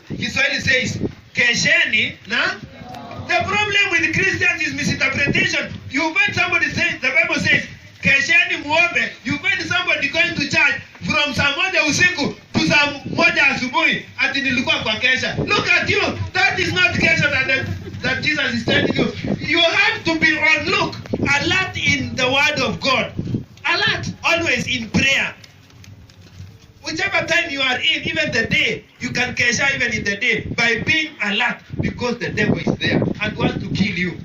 S1: Kiswahili says, kesheni na. The problem with Christians is misinterpretation. You find somebody saying, the Bible says, kesheni muombe. You find somebody going to church from saa moja usiku to saa moja asubuhi ati nilikuwa kwa kesha. Look at you. That is not kesha that Jesus is telling you. You have to be on look, alert in the word of God. Alert always in prayer. Whichever time you are in, even the day, you can kesha even in the day by being alert, because the devil is there and wants to kill you.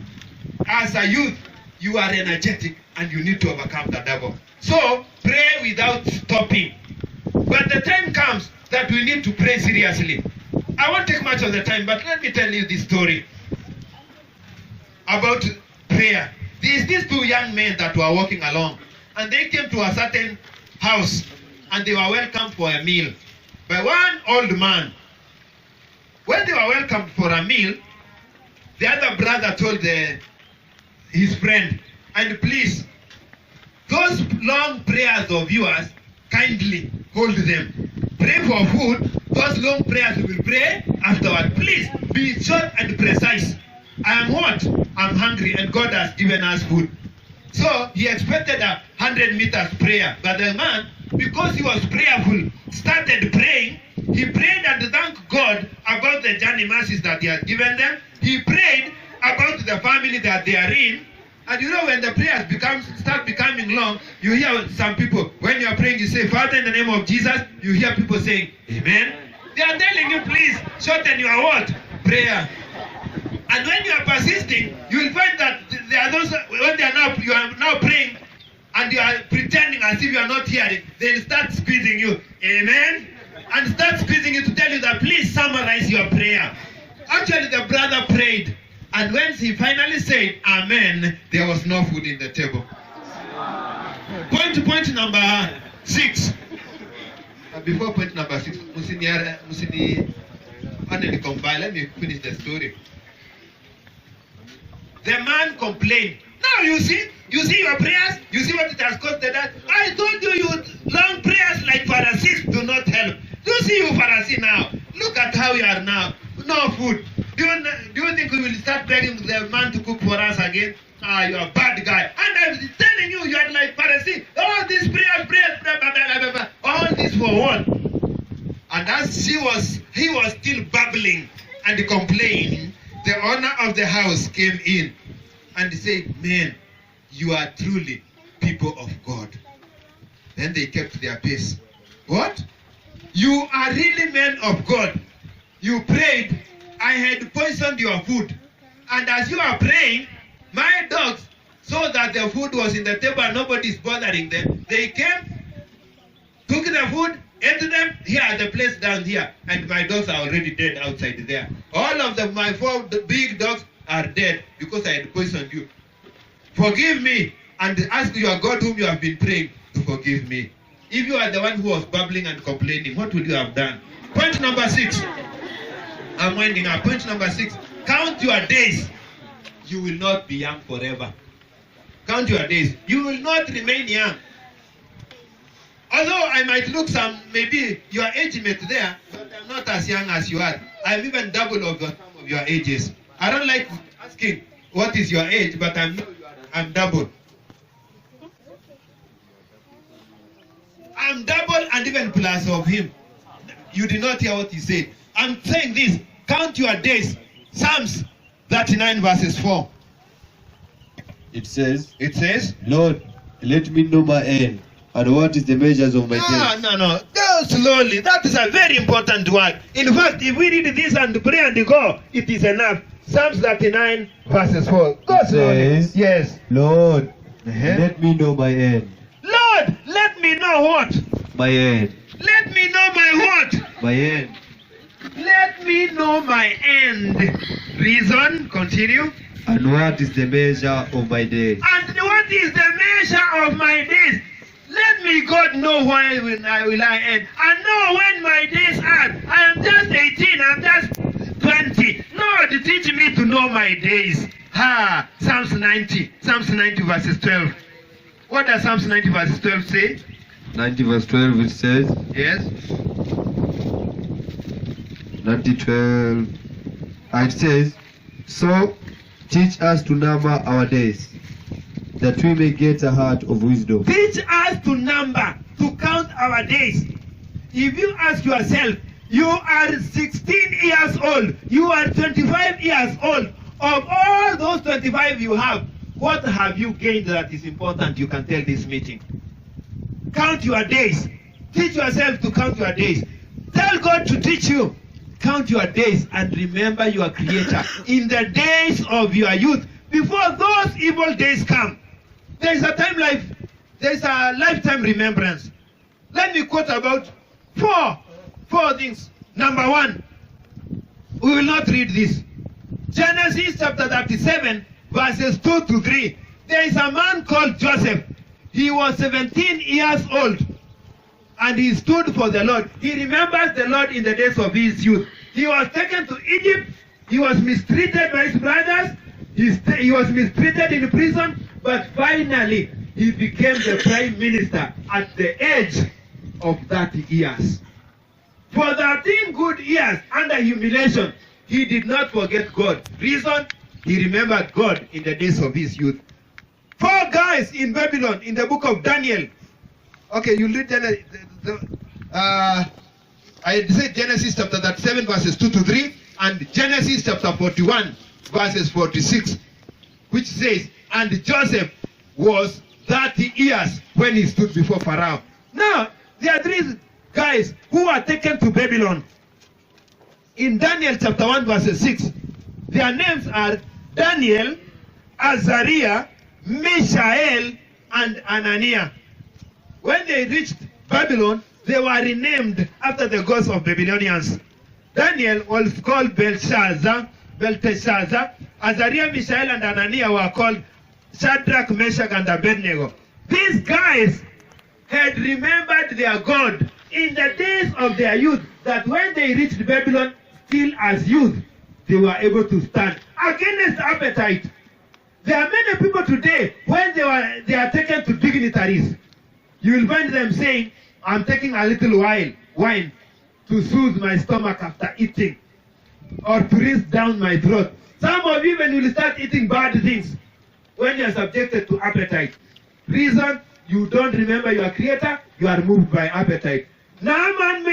S1: As a youth, you are energetic and you need to overcome the devil. So, pray without stopping. But the time comes that we need to pray seriously. I won't take much of the time, but let me tell you this story about prayer. There's these two young men that were walking along, and they came to a certain house, and they were welcomed for a meal by one old man. When they were welcomed for a meal, the other brother told his friend, and please, those long prayers of yours, kindly hold them. Pray for food, those long prayers we will pray afterward. Please be short and precise. I am what? I'm hungry and God has given us food. So he expected 100 meters prayer. But the man, because he was prayerful, started praying. He prayed and thanked God about the journey mercies that he had given them. He prayed about the family that they are in. And you know, when the prayers start becoming long, you hear some people, when you are praying, you say, Father, in the name of Jesus, you hear people saying, Amen. They are telling you, please, shorten your what? Prayer. And when you are persisting, you will find that there are those, when you are now praying, and you are pretending as if you are not hearing, they will start squeezing you. Amen. And start squeezing you to tell you that please summarize your prayer. Actually, the brother prayed. And when he finally said, Amen, there was no food in the table. Point number 6. Before point number 6, let me finish the story. The man complained. Now you see your prayers, you see what it has costed us. I told you, long prayers like Pharisees do not help. Do you see you Pharisee now? Look at how you are now. No food. Do you think we will start begging the man to cook for us again? Ah, you are a bad guy. And I'm telling you, you are like Pharisee. All these prayers, blah, blah, blah. All this for what? And as he was still babbling and complaining, the owner of the house came in and said, man, you are truly people of God. Then they kept their pace. What? You are really men of God. You prayed. I had poisoned your food. And as you are praying, my dogs saw that the food was in the table and nobody is bothering them. They came, took the food, ate them. Here at the place down here. And my dogs are already dead outside there. All of them, my 4 big dogs are dead because I had poisoned you. Forgive me and ask your God whom you have been praying to forgive me. If you are the one who was babbling and complaining, what would you have done? Point number 6. I'm winding up. Point number 6. Count your days. You will not be young forever. Count your days. You will not remain young. Although I might look maybe your age mate there, but I'm not as young as you are. I'm even double of some of your ages. I don't like asking what is your age, but I'm double. I'm double and even plus of him. You did not hear what he said. I'm saying this. Count your days. Psalms 39 verses 4.
S2: It says,
S1: Lord,
S2: let me know my end, and what is the measures of my days.
S1: No. Go slowly. That is a very important word. In fact, if we read this and pray and go, it is enough. Psalms 39 verses 4. Go slowly. Yes.
S2: Lord, let me know my end.
S1: Lord, let me know what?
S2: My end.
S1: Let me know my what?
S2: My end.
S1: Let me know my end. Reason, continue.
S2: And what is the measure of my days?
S1: And what is the measure of my days? Let me, God, know where will I end. And know when my days are. I am just 18, I'm just 20. Lord, teach me to know my days. Psalms 90 verses 12. What does Psalms 90 verses 12 say?
S2: 90 verse 12 it says,
S1: yes.
S2: 90:12. It says, so teach us to number our days, that we may get a heart of wisdom.
S1: Teach us to number, to count our days. If you ask yourself, you are 16 years old, you are 25 years old, of all those 25 you have, what have you gained that is important you can tell this meeting? Count your days. Teach yourself to count your days. Tell God to teach you. Count your days and remember your Creator in the days of your youth, before those evil days come. There is a lifetime remembrance. Let me quote about four things. Number 1, we will not read this. Genesis chapter 37 verses 2 to 3. There is a man called Joseph. He was 17 years old. And he stood for the Lord. He remembers the Lord in the days of his youth. He was taken to Egypt. He was mistreated by his brothers. He was mistreated in prison. But finally, he became the prime minister at the age of 30 years. For 13 good years under humiliation, he did not forget God. Reason? He remembered God in the days of his youth. 4 guys in Babylon in the book of Daniel. Okay, you read I said Genesis chapter 37 verses 2 to 3 and Genesis chapter 41 verses 46, which says, and Joseph was 30 years when he stood before Pharaoh. Now, there are 3 guys who are taken to Babylon. In Daniel chapter 1 verses 6, their names are Daniel, Azariah, Mishael, and Ananiah. When they reached Babylon, they were renamed after the gods of Babylonians. Daniel was called Belteshazzar. Azariah, Mishael, and Ananiah were called Shadrach, Meshach, and Abednego. These guys had remembered their God in the days of their youth, that when they reached Babylon, still as youth, they were able to stand against appetite. There are many people today, when they are taken to dignitaries, you will find them saying, I'm taking a little wine to soothe my stomach after eating, or to rinse down my throat. Some of you, when you will start eating bad things, when you are subjected to appetite. Reason? You don't remember your creator, you are moved by appetite. Naaman's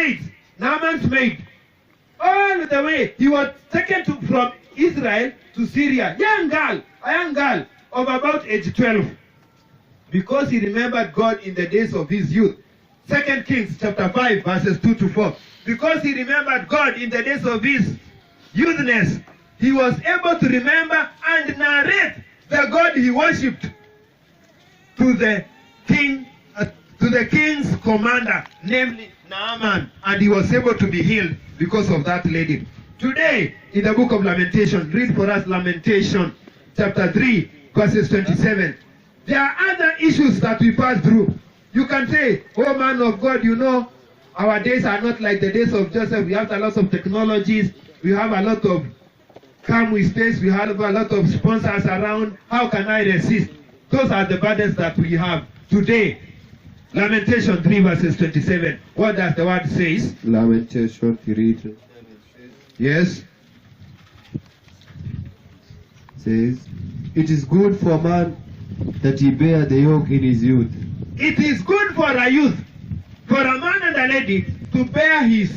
S1: maid, all the way, he was taken from Israel to Syria, a young girl of about age 12, because he remembered God in the days of his youth. 2 Kings chapter 5 verses 2 to 4. Because he remembered God in the days of his youthness, he was able to remember and narrate the God he worshipped to the king's commander, namely Naaman, and he was able to be healed because of that lady. Today, in the book of Lamentation, read for us Lamentation chapter 3 verses 27. There are other issues that we pass through. You can say, oh man of God, you know, our days are not like the days of Joseph. We have a lot of technologies. We have a lot of calm with space. We have a lot of sponsors around. How can I resist? Those are the burdens that we have today. Lamentation 3 verses 27. What does the word say?
S2: Lamentation 3.
S1: Yes.
S2: Says, it is good for man that he bear the yoke in his youth.
S1: It is good for a youth, for a man and a lady, to bear his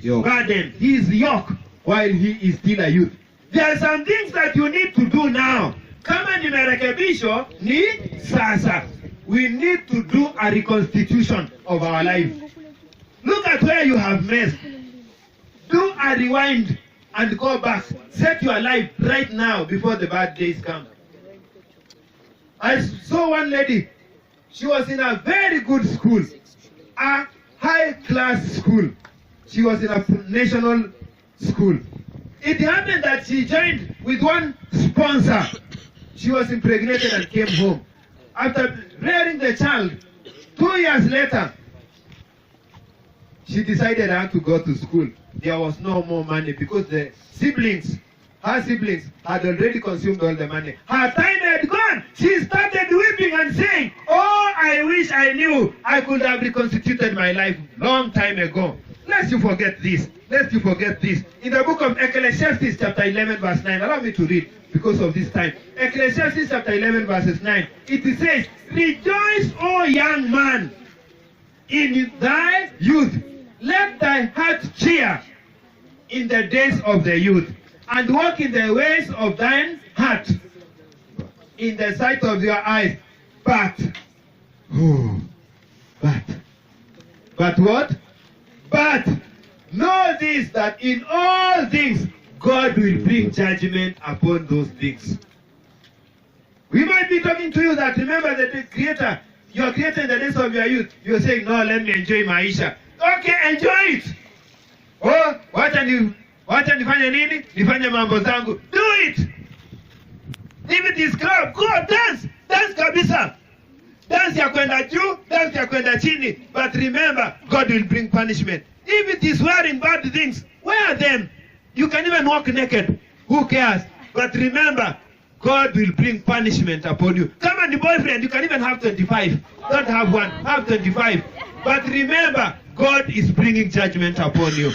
S1: burden, his yoke, while he is still a youth. There are some things that you need to do now. Kama ni marekebisho ni sasa. We need to do a reconstitution of our life. Look at where you have messed. Do a rewind and go back. Set your life right now before the bad days come. I saw one lady. She was in a very good school, a high-class school. She was in a national school. It happened that she joined with one sponsor. She was impregnated and came home. After rearing the child, 2 years later, she decided I had to go to school. There was no more money because her siblings had already consumed all the money. Her time had gone. She started weeping and saying, oh, I wish I knew I could have reconstituted my life long time ago. Lest you forget this. In the book of Ecclesiastes chapter 11 verse 9, allow me to read because of this time. Ecclesiastes chapter 11 verses 9, it says, rejoice, O young man, in thy youth. Let thy heart cheer in the days of the youth, and walk in the ways of thine heart, in the sight of your eyes. But what? But know this, that in all things God will bring judgment upon those things. We might be talking to you that remember the Creator, your Creator in the days of your youth. You're saying, no, let me enjoy Maisha. Okay, enjoy it. Oh, wacha nifanye nini? Nifanye mambo zangu. Do it. If it is club, go dance. Dance kabisa. Dance ya kwenda juu, dance ya kwenda chini. But remember, God will bring punishment. If it is wearing bad things, wear them. You can even walk naked. Who cares? But remember, God will bring punishment upon you. Come on, the boyfriend, you can even have 25. Don't have one, have 25. But remember, God is bringing judgment upon you.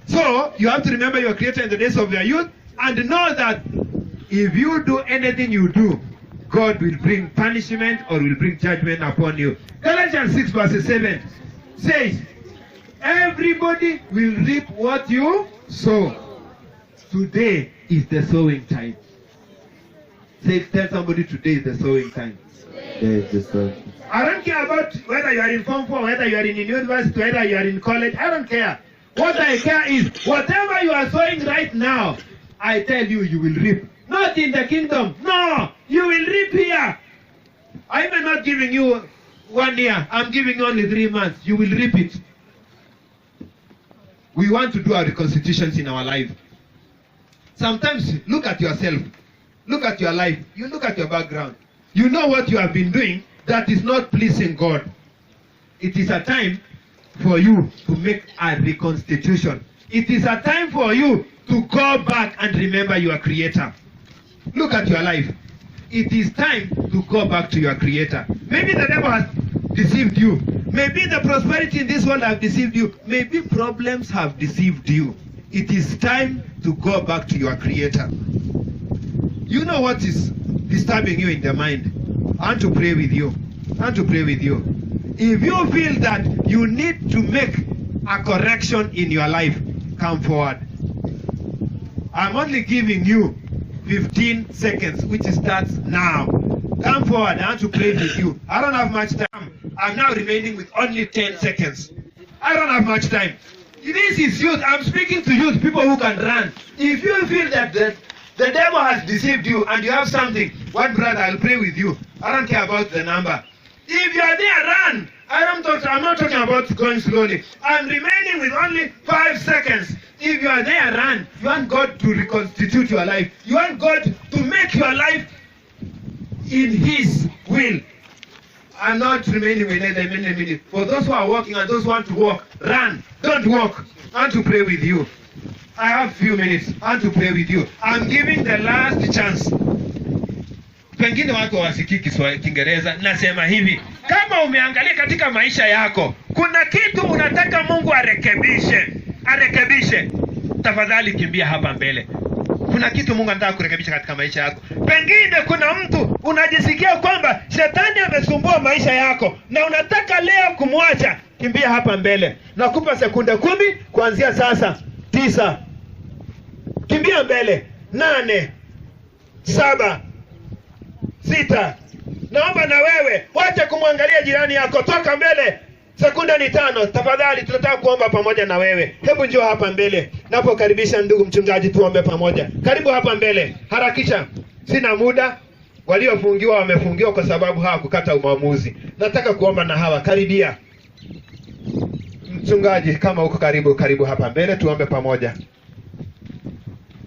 S1: So, you have to remember your Creator in the days of your youth and know that if you do anything you do, God will bring punishment or will bring judgment upon you. Galatians 6 verse 7 says, everybody will reap what you sow. Today is the sowing time. Say, tell somebody, today is the sowing time. I don't care about whether you are in Form 4, whether you are in university, whether you are in college. I don't care. What I care is, whatever you are sowing right now, I tell you, you will reap. Not in the kingdom. No, you will reap here. I am not giving you 1 year. I'm giving you only 3 months. You will reap it. We want to do our reconstitutions in our life. Sometimes look at yourself. Look at your life. You look at your background. You know what you have been doing that is not pleasing God. It is a time for you to make a reconstitution. It is a time for you to go back and remember your Creator. Look at your life. It is time to go back to your Creator. Maybe the devil has deceived you. Maybe the prosperity in this world have deceived you. Maybe problems have deceived you. It is time to go back to your Creator. You know what is disturbing you in the mind. I want to pray with you. I want to pray with you. If you feel that you need to make a correction in your life, come forward. I'm only giving you 15 seconds, which starts now. Come forward. I want to pray with you. I don't have much time. I'm now remaining with only 10 seconds. I don't have much time. This is youth. I'm speaking to youth, people who can run. If you feel that the devil has deceived you and you have something, one brother, I'll pray with you. I don't care about the number. If you are there, run. I'm not talking about going slowly. I'm remaining with only 5 seconds. If you are there, run. You want God to reconstitute your life. You want God to make your life in His will. I'm not remaining with a minute. For those who are walking and those who want to walk, run. Don't walk. I want to pray with you. I have a few minutes. I want to pray with you. I'm giving the last chance. Pengine watu wasikii Kiingereza. Nasema hivi, kama umeangalia katika maisha yako, kuna kitu unataka Mungu arekebishe, tafadhali kimbia hapa mbele. Kuna kitu Mungu anataka kurekebisha katika maisha yako. Pengine kuna mtu unajisikia kwamba shetani amesumbua maisha yako na unataka leo kumwacha, kimbia hapa mbele. Nakupa sekunde 10 kuanzia sasa. 9. Kimbia mbele. 8. 7. 6. Naomba na wewe wacha kumwangalia jirani yako, toka mbele. Sekunde ni 5. Tafadhali tunataka kuomba pamoja na wewe. Hebu njoo hapa mbele. Napokaribisha ndugu mchungaji, tuombe pamoja. Karibu hapa mbele. Harakisha. Sina muda. Waliofungiwa wamefungiwa kwa sababu hawakukata uamuzi. Nataka kuomba na hawa. Karibia. Mchungaji, kama uko karibu hapa mbele, tuombe pamoja.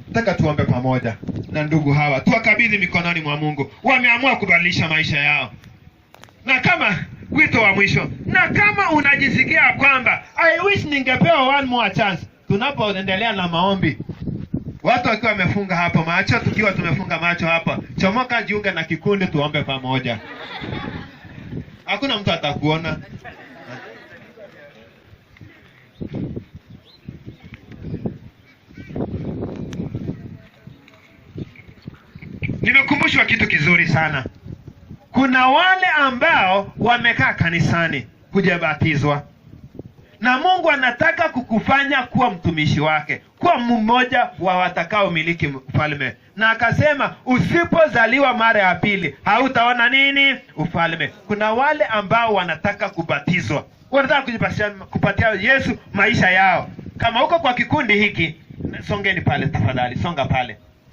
S1: Nataka tuombe pamoja na ndugu hawa. Tuwakabidhi mikononi mwa Mungu. Wameamua kubadilisha maisha yao. Na kama wito wa mwisho, na kama unajisikia kwamba I wish ningepewa one more chance, tunapoendelea na maombi, watu wakiwa wamefunga hapo macho, tukiwa tumefunga macho hapa, chomoka jiunge na kikundi, tuombe pamoja. Hakuna mtu atakuona. Nimekumbushwa kitu kizuri sana. Kuna wale ambao wamekaa kanisani kujabatizwa, na Mungu anataka kukufanya kuwa mtumishi wake, kuwa mmoja wa watakao miliki ufalme. Na akasema usipozaliwa mara ya pili hautaona nini? Ufalme. Kuna wale ambao wanataka kubatizwa, wanataka kupatia Yesu maisha yao. Kama uko kwa kikundi hiki, songeni pale tafadhali,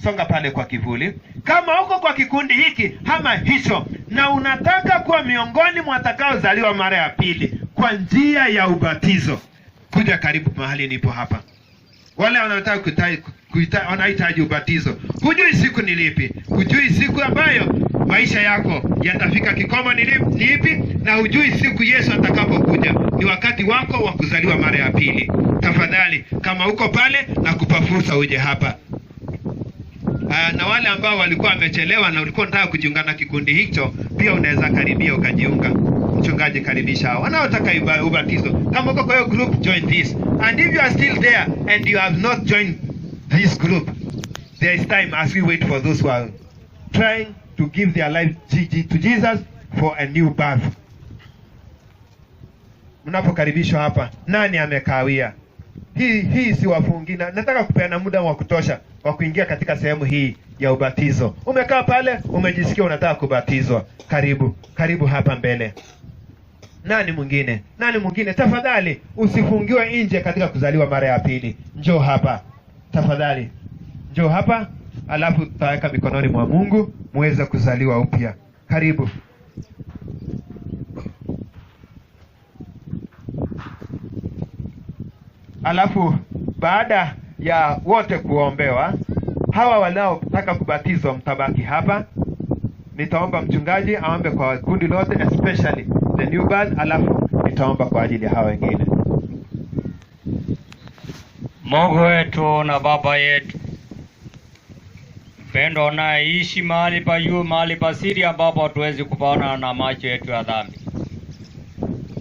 S1: songa pale kwa kivuli. Kama uko kwa kikundi hiki ama hicho na unataka kuwa miongoni mwa watakaozaliwa mara ya pili kwa njia ya ubatizo, kuja karibu mahali nipo hapa. Wale wanahitaji ubatizo, hujui siku ni lipi, hujui siku ambayo maisha yako yatafika kikomo ni ipi, na hujui siku Yesu atakapokuja ni wakati wako wa kuzaliwa mara ya pili. Tafadhali, kama uko pale, na kupa fursa uje hapa. Na wale ambao walikuwa wamechelewa na ulikuwa unataka kujiunga na kikundi hicho, pia unaweza karibia ukajiunga. Mchungaji, karibisha hao wanaotaka ubatizo. Kama uko kwa hiyo group, join this. And if you are still there and you have not joined this group, there is time as we wait for those who are trying to give their life to Jesus for a new birth. Mnapokaribishwa hapa, nani amekawia? Hii si wafungi. Nataka kupeana muda wa kutosha wa kuingia katika sehemu hii ya ubatizo. Umekaa pale, umejisikia unataka kubatizwa. Karibu hapa mbele. Nani mwingine? Tafadhali usifungiwe nje katika kuzaliwa mara ya pili. Njoo hapa. Tafadhali. Njoo hapa, alafu tutaweka mikononi mwa Mungu muweze kuzaliwa upya. Karibu. Alafu baada ya wote kuombewa, hawa wanaotaka kubatizwa mtabaki hapa. Nitaomba mchungaji aombe kwa kundi lote, especially the new birth, alafu nitaomba kwa ajili ya hawa wengine.
S3: Mungu wetu na Baba yetu, mpendo unaishi mahali pa juu, mahali pa siri ambapo hatuwezi kupaona na macho yetu ya dhambi.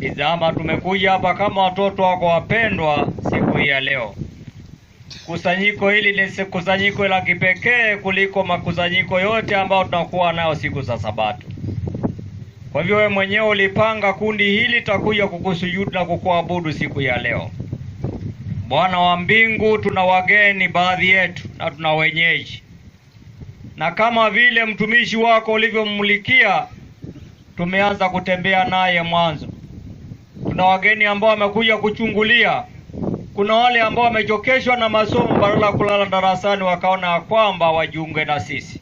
S3: Tazama, tumekuja hapa kama watoto wako wapendwa siku hii ya leo. Kusanyiko hili ni kusanyiko la kipekee kuliko makusanyiko yote ambayo tunakuwa nayo siku za Sabato. Kwa hivyo wewe mwenyewe ulipanga kundi hili takuja kukusujudu na kukuabudu siku ya leo. Bwana wa mbingu, tuna wageni baadhi yetu na tuna wenyeji. Na kama vile mtumishi wako ulivyommulikia, tumeanza kutembea naye mwanzo. Kuna wageni ambao wamekuja kuchungulia. Kuna wale ambao wamechokeshwa na masomo, badala kulala darasani wakaona kwamba wajiunge na sisi.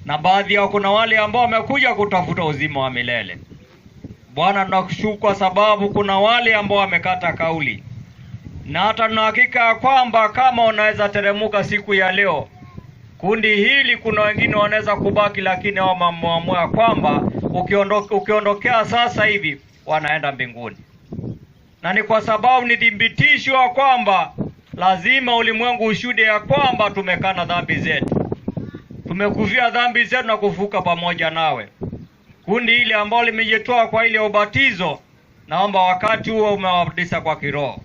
S3: Na baadhi yao kuna wale ambao wamekuja kutafuta uzima wa milele. Bwana, tunakushukuru kwa sababu kuna wale ambao wamekata kauli. Na hata na hakika kwamba kama unaweza teremuka siku ya leo, kundi hili kuna wengine wanaweza kubaki, lakini wao wameamua kwamba ukiondokea sasa hivi wanaenda mbinguni. Na ni kwa sababu ni thibitisho kwamba lazima ulimwengu ushuhudie ya kwamba tumekana dhambi zetu. Tumekufia dhambi zetu na kufuka pamoja nawe. Kundi hili ambalo limejitoa kwa ile ubatizo, naomba wakati huo umewabadilisha kwa kiroho.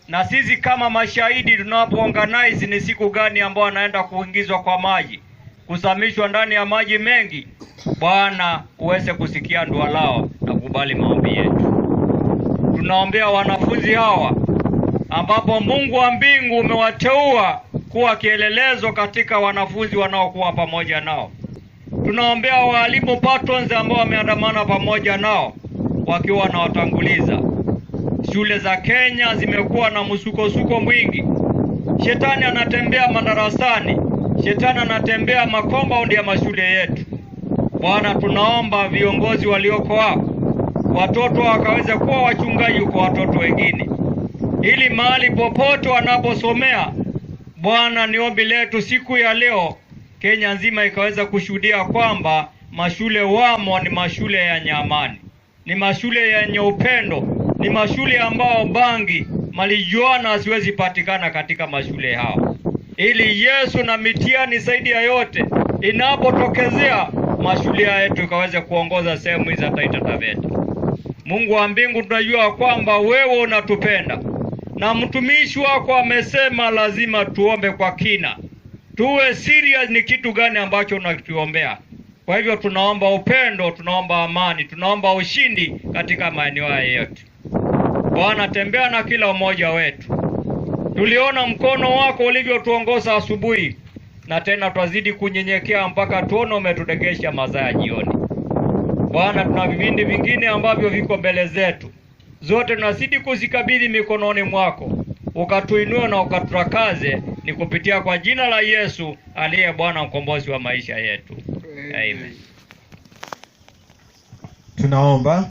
S3: Na sisi kama mashahidi tunapoorganize ni siku gani ambao wanaenda kuingizwa kwa maji, kusamishwa ndani ya maji mengi, Bwana uweze kusikia dua lao na kubali maombi yetu. Tunaombea wanafunzi hawa ambapo Mungu wa mbingu umewateua kuwa kielelezo katika wanafunzi wanaokuwa pamoja nao. Tunaombea walimu patrons ambao wameandamana pamoja nao wakiwa na watanguliza. Shule za Kenya zimekuwa na msukosuko mwingi. Shetani anatembea madarasani, shetani anatembea makompound ya mashule yetu. Bwana, tunaomba viongozi walioko hapo, watoto wakaweze kuwa wachungaji kwa watoto wengine, ili mahali popote wanaposomea. Bwana, ni ombi letu siku ya leo Kenya nzima ikaweza kushuhudia kwamba mashule wamo ni mashule yenye amani, ni mashule yenye upendo, ni mashule ambao bangi, malijuana asiwezi patikana katika mashule hao. Ili Yesu na mitihani zaidi ya yote inapotokezea, mashule yetu ikaweze kuongoza sehemu hizi za Taita Taveta. Mungu wa mbingu, tunajua kwamba wewe unatupenda. Na mtumishi wako amesema lazima tuombe kwa kina. Tuwe serious ni kitu gani ambacho unatuombea. Kwa hivyo tunaomba upendo, tunaomba amani, tunaomba ushindi katika maeneo yetu. Bwana, tembea na kila mmoja wetu. Tuliona mkono wako ulivyotuongoza asubuhi, na tena twazidi kunyenyekea mpaka tuone umetudegesha masaa ya jioni. Bwana, tuna vipindi vingine ambavyo viko mbele zetu. Zote tunazidi kuzikabidhi mikononi mwako. Ukatuinue na ukaturakaze, ni kupitia kwa jina la Yesu aliye Bwana mkombozi wa maisha yetu. Amen.
S1: Tunaomba.